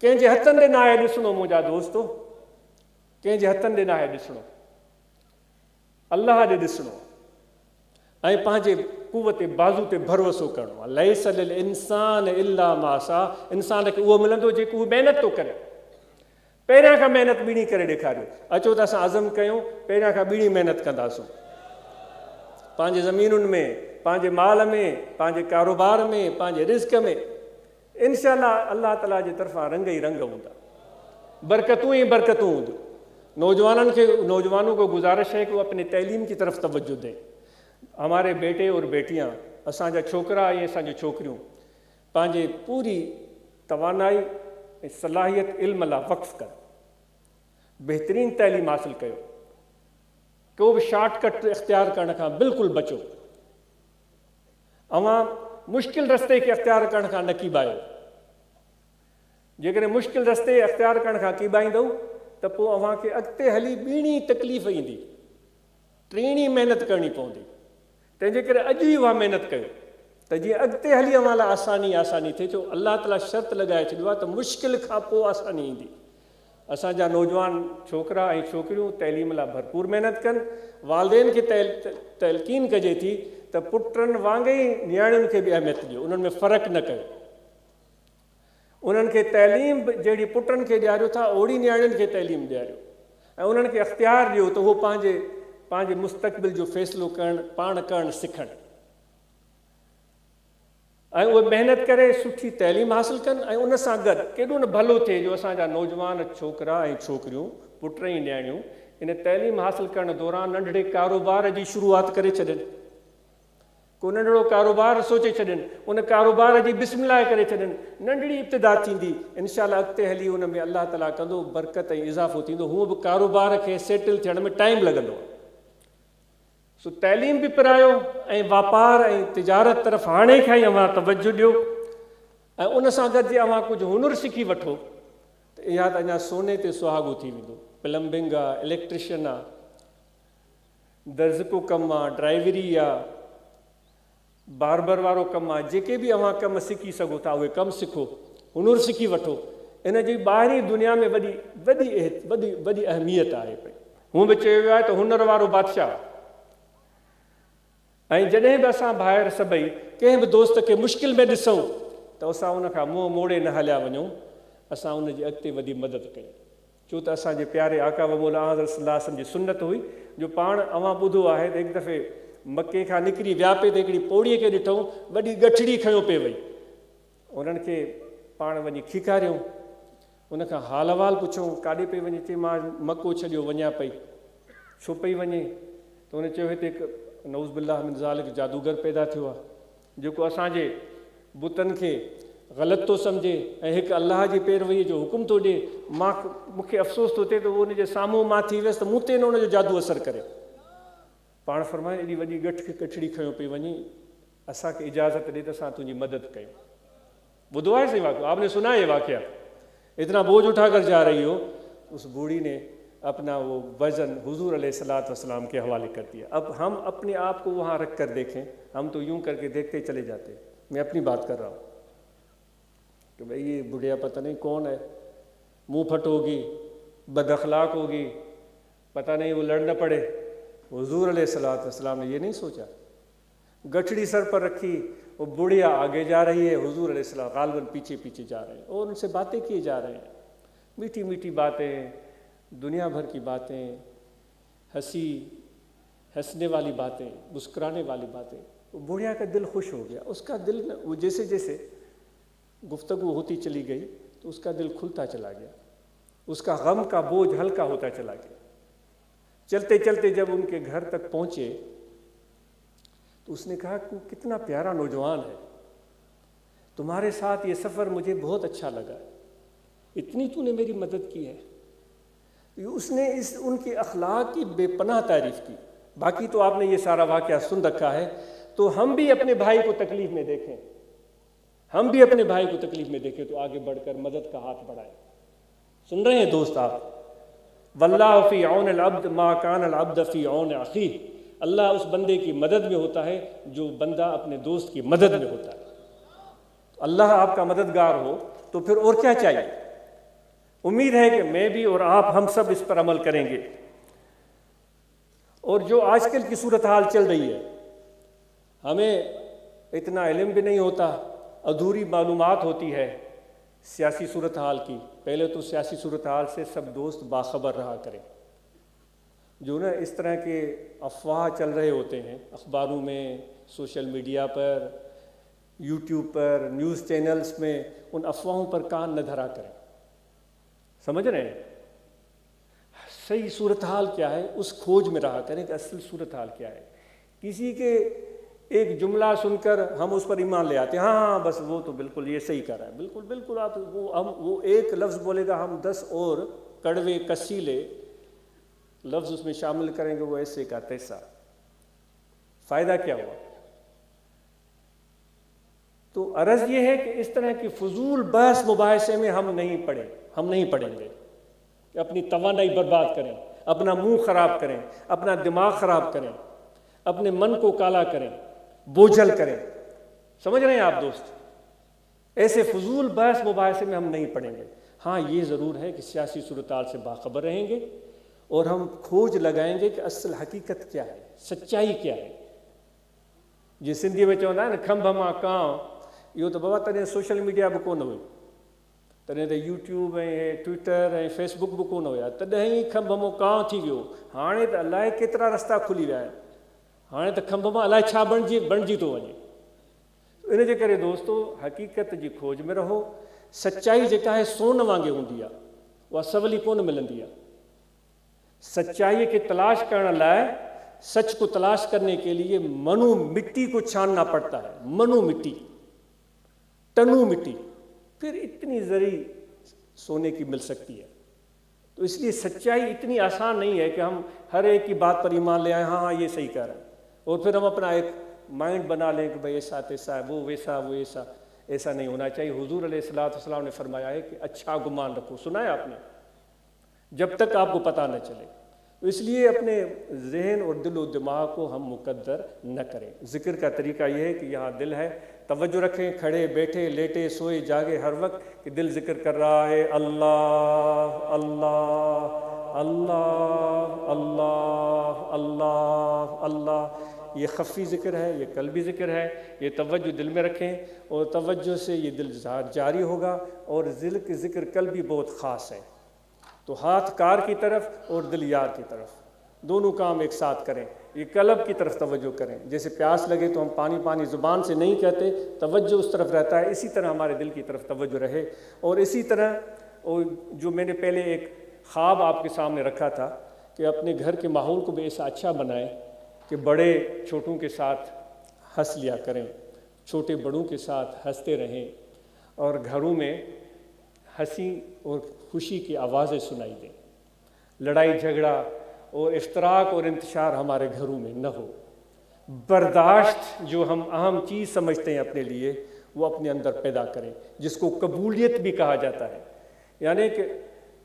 कंहिंजे हथनि ॾे नाहे ॾिसणो मुंहिंजा दोस्तो, कंहिंजे हथनि ॾे नाहे ॾिसणो, अल्लाह ॾे ॾिसणो ऐं पंहिंजे कुवत बाज़ू ते भरोसो करिणो आहे. लैस लिल इंसान इल्ला मा सा, इंसान खे उहो मिलंदो जेको उहो महिनत थो करे. पहिरियां खां महिनत ॿीणी करे ॾेखारियो. अचो त असां अज़म कयूं पहिरियां खां ॿीणी महिनत कंदासूं. पंहिंजे ज़मीनुनि में, पंहिंजे माल में, पंहिंजे कारोबार में, पंहिंजे रिज़्क़ में इंशाअल्लाह अल्लाह ताला जी तरफ़ां रंग ही रंग हूंदा, बरकतूं ही बरकतूं हूंदियूं. नौजवानों को गुजारिश है कि वो अपनी तैलीम की तरफ तवज्जो दें. हमारे बेटे और बेटियां, असांजा छोकरा ऐं असांजी छोकिरियूं पंहिंजे पूरी तवानाई ऐं सलाहियत इल्म लाइ वक़्फ़ कनि, बहितरीन तैलीम हासिल कयो. को बि शॉर्टकट इख़्तियार करण खां बिल्कुलु बचो. अवां मुश्किल रस्ते खे इख़्तियार करण खां न कीबायो. जेकॾहिं मुश्किल रस्ते इख़्तियार करण खां कीबाईंदव त पोइ अव्हांखे अॻिते हली ॿीणी तकलीफ़ ईंदी, टीणी महिनत करणी पवंदी. तंहिंजे करे अॼु ई उहा महिनत कयो त जीअं अॻिते हली अव्हां लाइ आसानी थिए. छो अल्लाह ताला शर्त लॻाए छॾियो आहे त मुश्किल खां पोइ आसानी ईंदी. असांजा नौजवान छोकिरा ऐं छोकिरियूं तैलीम लाइ भरपूर महिनत कनि. वालदेन खे तलक़ीन कजे थी त पुटनि वांगुरु ई नियाणियुनि खे बि अहमियत ॾियो, उन्हनि में फ़र्क़ु न कयो. उन्हनि खे तैलीम जहिड़ी पुटनि खे ॾियारियो था ओड़ी नियाणियुनि खे तैलीम ॾियारियो ऐं उन्हनि खे अख़्तियार ॾियो त उहो पंहिंजे मुस्तक़बिल जो फ़ैसिलो करणु, पाण करणु सिखनि. ऐं उहे महिनत करे सुठी तइलीम हासिल कनि ऐं उन सां गॾु केॾो न भलो थिए जो असांजा नौजवान छोकिरा ऐं छोकिरियूं पुट ऐं न्याणियूं इन तइलीम हासिल करण दौरान नंढड़े कारोबार जी शुरूआत करे छॾनि, को नंढड़ो कारोबार सोचे छॾनि, उन कारोबार जी बिस्मिल्लाह करे छॾनि, नंढड़ी इब्तिदा थींदी, इंशाअल्लाह अॻिते हली उन में अल्लाह ताला कंदो, बरकत ऐं इज़ाफ़ो थींदो, हूअं बि कारोबार खे सेटल थियण में टाइम लॻंदो आहे। सो तइलीम बि पिरायो ऐं वापार ऐं तिजारत तरफ़ हाणे खां ई अव्हां तवजो ॾियो ऐं उन सां गॾु जे अव्हां कुझु हुनुर सिखी वठो त इहा त अञा सोने ते सुहागो थी वेंदो। प्लम्बिंग आहे, इलेक्ट्रिशियन आहे, दर्ज़को कमु आहे, ड्राइवरी आहे, बारबर वारो कमु आहे, जेके बि अव्हां कमु सिखी सघो था उहे कमु सिखो, हुनुर सिखी वठो। इन जी ॿाहिरी दुनिया में वॾी वॾी वॾी वॾी अहमियत आहे पई। हूअं बि चयो वियो आहे त हुनर वारो बादशाह। ऐं जॾहिं बि असां ॿाहिरि सभई कंहिं बि दोस्त खे मुश्किल में ॾिसूं त असां उनखां मुंहुं मोड़े न हलिया वञूं, असां उनजी अॻिते वधी मदद कयूं। छो त असांजे प्यारे आका वमौला हज़रत सल्लल्लाहु अलैहि वसल्लम जी सुन्नत हुई जो पाण अव्हां ॿुधो आहे त हिकु दफ़े मके खां निकिरी विया पिए त हिकिड़ी पौड़ीअ खे ॾिठूं, वॾी गठड़ी खयों पिए वई, उन्हनि खे पाण वञी खीकारियूं, उनखां हाल अहिवाल पुछूं, काॾे पई वञे, चई मां मको छॾियो वञा पई, छो पई वञे, त हुन चयो हिते हिकु नऊज़ बिल्लाह मिन ज़ालिक जादूगर पैदा थियो आहे जेको असांजे बुतनि खे ग़लति थो सम्झे ऐं हिकु अलाह जी पैरवीअ जो हुकुम थो ॾिए। मूंखे अफ़सोस थो थिए त उहो उनजे साम्हूं मां थी वियसि त मूं ते न उनजो जादू असरु करे। पाण फरमाए एॾी वॾी गठड़ी खयों पई वञी, असांखे इजाज़त ॾे त असां तुंहिंजी मदद कयूं। ॿुधो आहे सही वाक़ियो, आपने सुना है वाक़िया, इतना बोझ उठा कर जा रही हो। उस बूढ़ी ने अपना वो वज़न हुजूर अलैहिस्सलातु वस्सलाम के हवाले कर दिया। अब हम अपने आप को वहाँ रख कर देखें, हम तो यूं करके देखते चले जाते। मैं अपनी बात कर रहा हूँ कि भाई ये बुढ़िया पता नहीं कौन है, मुंह फट होगी, बदअखलाक होगी, पता नहीं वो लड़ न पड़े। हुजूर अलैहिस्सलातु वस्सलाम ने ये नहीं सोचा, गठड़ी सर पर रखी, वो बुढ़िया आगे जा रही है, हुजूर अलैहिस्सलाम गालिबन पीछे पीछे जा रहे हैं और उनसे बातें किए जा रहे हैं, मीठी मीठी बातें, दुनिया भर की बातें, हंसने वाली बातें, मुस्कुराने वाली बातें। वो बुढ़िया का दिल खुश हो गया, उसका दिल वो जैसे जैसे गुफ्तगू होती चली गई तो उसका दिल खुलता चला गया, उसका गम का बोझ हल्का होता चला गया। चलते चलते जब उनके घर तक पहुँचे तो उसने कहा कि कितना प्यारा नौजवान है, तुम्हारे साथ ये सफ़र मुझे बहुत अच्छा लगा, इतनी तूने मेरी मदद की है। उसने उनके अखलाक की बेपनाह तारीफ़ की। बाकी तो आपने ये सारा वाक़या सुन रखा है, तो हम भी अपने भाई को तकलीफ़ में देखें, हम भी अपने भाई को तकलीफ़ में देखें तो आगे बढ़कर मदद का हाथ बढ़ाएं। सुन रहे हैं दोस्त आप, वल्लाहु फ़ी औन अल अब्द मा कान अल अब्द फ़ी औन अख़ीह। अल्लाह उस बंदे की मदद में होता है जो बंदा अपने दोस्त की मदद में होता है। अल्लाह आपका मददगार हो तो फिर और क्या चाहिए। उम्मीद है कि मैं भी और आप हम सब इस पर अमल करेंगे। और जो आजकल की सूरत हाल चल रही है, हमें इतना इल्म भी नहीं होता, अधूरी मालूमात होती है सियासी सूरत हाल की। पहले तो सियासी सूरत हाल से सब दोस्त बाखबर रहा करें। जो ना इस तरह के अफवाह चल रहे होते हैं अखबारों में, सोशल मीडिया पर, यूट्यूब पर, न्यूज़ चैनल्स में, उन अफवाहों पर कान न धरा करें। समझ रहे हैं? सही सूरत हाल क्या है उस खोज में रहा करें कि असल सूरत हाल क्या है। किसी के एक जुमला सुनकर हम उस पर ईमान ले आते हैं, हाँ हाँ बस वो तो बिल्कुल ये सही कर रहा है, बिल्कुल बिल्कुल आप वो एक लफ्ज़ बोलेगा, हम 10 और कड़वे कसीले लफ्ज़ उसमें शामिल करेंगे, वो ऐसे का तैसा। फ़ायदा क्या हुआ? तो अर्ज़ ये है कि इस तरह की फजूल बहस मुबाहिसे में हम नहीं पढ़ेंगे। अपनी तवानाई बर्बाद करें, अपना मुंह ख़राब करें, अपना दिमाग ख़राब करें, अपने मन को काला करें, बोझल करें। समझ रहे हैं आप दोस्त? ऐसे फजूल बहस मुबाहिसे में हम नहीं पढ़ेंगे। हाँ, ये ज़रूर है कि सियासी सूरत-हाल से बाखबर रहेंगे और हम खोज लगाएंगे कि असल हकीकत क्या है, सच्चाई क्या है। जी सिंधी में चवंदा आहिनि खंभ मां कांव, इहो त बाबा तॾहिं सोशल मीडिया बि कोन हुई, तॾहिं त यूट्यूब ऐं ट्विटर ऐं फेसबुक बि कोन हुया, तॾहिं ई खंभ मां कांव थी वियो। हाणे त अलाए केतिरा रस्ता खुली विया आहिनि, हाणे त खंभ मां अलाए छा बणिजी थो वञे। इन जे करे दोस्तो हक़ीक़त जी खोज में रहो। सच्चाई जेका आहे सोन वांगुरु हूंदी आहे, उहा सवली कोन मिलंदी आहे। सच्चाई की तलाश करण लाइ, सच को तलाश करने के लिए मनु मिट्टी को छानना पड़ता है, मनु मिट्टी, टनु मिट्टी, फिर इतनी जरी सोने की मिल सकती है। तो इसलिए सच्चाई इतनी आसान नहीं है कि हम हर एक की बात पर ईमान ले आए, हाँ हाँ ये सही कह रहा है, और फिर हम अपना एक माइंड बना लें कि भाई ऐसा तैसा है, वो वैसा वो ऐसा। ऐसा नहीं होना चाहिए। हुजूर अलैहिस्सलाम ने फरमाया है कि अच्छा गुमान रखो, सुना है आपने, जब तक आपको पता न चले। तो इसलिए अपने जहन और दिल और दिमाग को हम मुकद्दर न करें। ज़िक्र का तरीका यह है कि यहाँ दिल है, तवज्जो रखें, खड़े बैठे लेटे सोए जागे हर वक्त कि दिल जिक्र कर रहा है अल्लाह अल्लाह अल्लाह अल्लाह अल्लाह अल्लाह। ये खफ़ी ज़िक्र है, ये कल्बी ज़िक्र है। ये तवज्जो दिल में रखें और तवज्जो से ये दिल जारी होगा। और दिल की ज़िक्र कल्बी बहुत ख़ास है। तो हाथ कार की तरफ और दिल यार की तरफ, दोनों काम एक साथ करें। ये कल्ब की तरफ तवज्जो करें। जैसे प्यास लगे तो हम पानी पानी ज़ुबान से नहीं कहते, तवज्जो उस तरफ रहता है। इसी तरह हमारे दिल की तरफ तवज्जो रहे। और इसी तरह जो मैंने पहले एक ख्वाब आपके सामने रखा था कि अपने घर के माहौल को भी ऐसा अच्छा बनाएं कि बड़े छोटों के साथ हंस लिया करें, छोटे बड़ों के साथ हंसते रहें, और घरों में हंसी और खुशी की आवाज़ें सुनाई दें। लड़ाई झगड़ा और इफ्तराक और इंतशार हमारे घरों में न हो। बर्दाश्त जो हम अहम चीज़ समझते हैं अपने लिए, वो अपने अंदर पैदा करें, जिसको कबूलियत भी कहा जाता है। यानी कि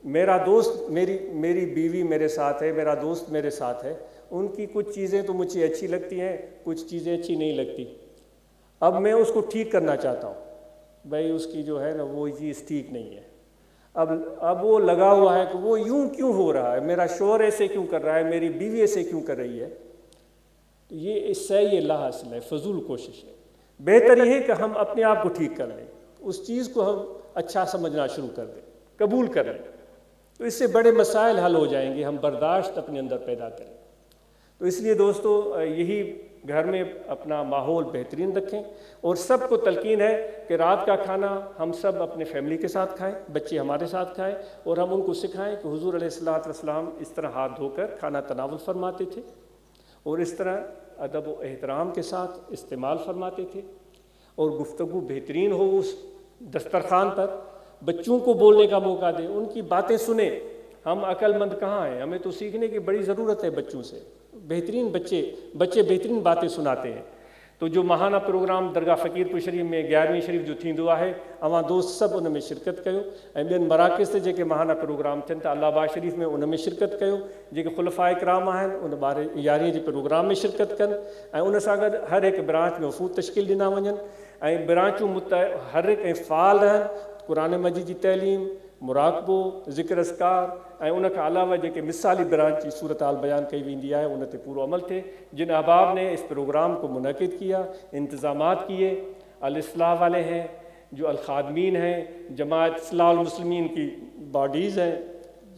मेरा दोस्त, मेरी बीवी मेरे साथ है, मेरा दोस्त मेरे साथ है, उनकी कुछ चीज़ें तो मुझे अच्छी लगती हैं, कुछ चीज़ें अच्छी नहीं लगती। अब मैं उसको ठीक करना चाहता हूँ, भाई उसकी जो है ना वो चीज़ ठीक नहीं है। अब वो लगा हुआ है कि वो यूं क्यों हो रहा है, मेरा शोहर ऐसे क्यों कर रहा है, मेरी बीवी ऐसे क्यों कर रही है। तो ये इससे ये लाहासिल है, फजूल कोशिश है। बेहतर ये है कि हम अपने आप को ठीक कर लें, उस चीज़ को हम अच्छा समझना शुरू कर दें, कबूल कर लें। तो इससे बड़े मसाइल हल हो जाएंगे। हम बर्दाश्त अपने अंदर पैदा करें। तो इसलिए दोस्तों यही घर में अपना माहौल बेहतरीन रखें। और सबको तलकीन है कि रात का खाना हम सब अपने फैमिली के साथ खाएं, बच्चे हमारे साथ खाएं, और हम उनको सिखाएं कि हुजूर अलैहिस्सलाम इस तरह हाथ धोकर खाना तनावुल फरमाते थे, और इस तरह अदब व एहतराम के साथ इस्तेमाल फरमाते थे। और गुफ्तगू बेहतरीन हो उस दस्तरखान पर। बच्चों को बोलने का मौका दें, उनकी बातें सुने। हम अक्लमंद कहाँ हैं, हमें तो सीखने की बड़ी ज़रूरत है बच्चों से। बेहतरीन बच्चे बेहतरीन बातें सुनाते हैं। तो जो महाना प्रोग्राम दरगाह फ़कीरपुर शरीफ में 11वीं शरीफ जो थींदो आहे, अवां दोस्त सब उन में शिरकत कयो। ऐं ॿियनि मराकिज़ ते जेके महाना प्रोग्राम थियनि था, अलाहाबाद शरीफ में उन में शिरकत कयो। जेके ख़ुलफ़ाए इकराम आहिनि उन 11वीं जे प्रोग्राम में शिरकत कनि। ऐं उन सां गॾु हर हिकु ब्रांच में वफ़ूद तश्कील ॾिना वञनि, ऐं ब्रांचूं हर हिकु ऐं फ़ाल रहनि। क़ुरान मजीद जी तैलीम, मुराक़बो, ज़िक्र अस्कार, ऐं उन खां अलावा जेके मिसाली ब्रांच जी सूरत हाल बयान कई वेंदी आहे, उन ते पूरो अमल थिए। जिन अहबाब ने इस प्रोग्राम को मुनक़िद किया, इंतज़ामात किए, अल-इस्लाह वाले हैं, जो अल-खादमीन हैं, जमात इस्लाह मुस्लिमीन की बॉडीज़ हैं,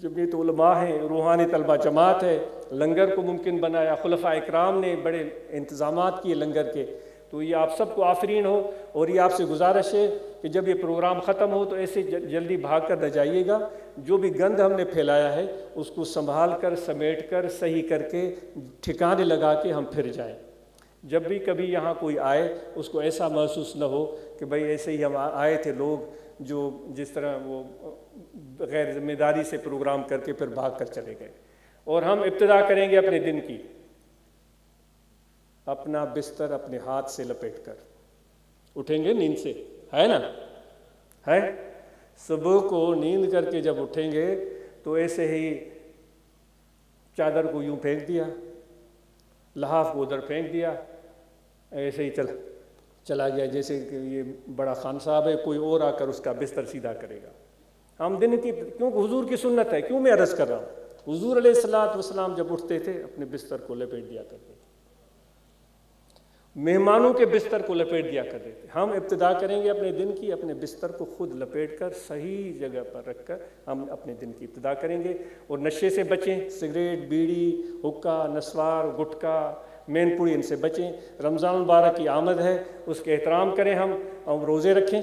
जमीयत उलमा हैं, रूहानी तलबा जमात है, लंगर को मुमकिन बनाया, खुलफा इकराम ने बड़े इंतज़ामात किए लंगर के। तो ये आप सबको आफरीन हो। और ये आपसे गुजारिश है कि जब ये प्रोग्राम ख़त्म हो तो ऐसे जल्दी भाग कर न जाइएगा। जो भी गंद हमने फैलाया है उसको संभाल कर, समेट कर, सही करके, ठिकाने लगा के हम फिर जाएं। जब भी कभी यहाँ कोई आए उसको ऐसा महसूस न हो कि भाई ऐसे ही हम आए थे लोग जो जिस तरह वो गैर जिम्मेदारी से प्रोग्राम करके फिर भाग कर चले गए। और हम इब्तिदा करेंगे अपने दिन की, अपना बिस्तर अपने हाथ से लपेट कर उठेंगे नींद से, है ना, है। सुबह को नींद करके जब उठेंगे तो ऐसे ही चादर को यूं फेंक दिया, लहाफ को उधर फेंक दिया, ऐसे ही चला गया जैसे कि ये बड़ा खान साहब है, कोई और आकर उसका बिस्तर सीधा करेगा। हम दिन की, क्योंकि हुजूर की सुन्नत है, क्यों मैं अर्ज़ कर रहा हूँ, हुजूर अलैहिस्सलाम जब उठते थे अपने बिस्तर को लपेट दिया करते थे, मेहमानों के बिस्तर को लपेट दिया करते थे। हम इब्तिदा करेंगे अपने दिन की, अपने बिस्तर को खुद लपेट कर सही जगह पर रख कर हम अपने दिन की इब्तिदा करेंगे। और नशे से बचें, सिगरेट, बीड़ी, हुक्का, नस्वार, गुटखा, مین پوری ان سے بچیں. رمضان المبارک کی آمد ہے، اس کے احترام کریں ہم روزے رکھیں.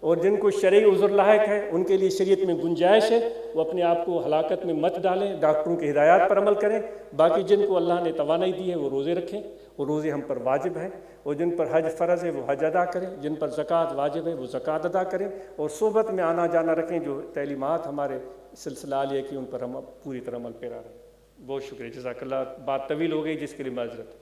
اور جن کو شرعی عذر لاحق ہے ان کے لیے شریعت میں گنجائش ہے، وہ اپنے آپ کو ہلاکت میں مت ڈالیں، ڈاکٹروں کی ہدایات پر عمل کریں. باقی جن کو اللہ نے توانائی دی ہے وہ روزے رکھیں، اور روزے ہم پر واجب ہیں. اور جن پر حج فرض ہے وہ حج ادا کریں، جن پر زکوٰۃ واجب ہے وہ زکوٰۃ ادا کریں، اور صحبت میں آنا جانا رکھیں. جو تعلیمات ہمارے سلسلہ عالیہ کی ان پر ہم پوری طرح عمل پیرا رہیں. بہت شکریہ، جزاک اللہ. بات طویل ہو گئی جس کے لیے معذرت.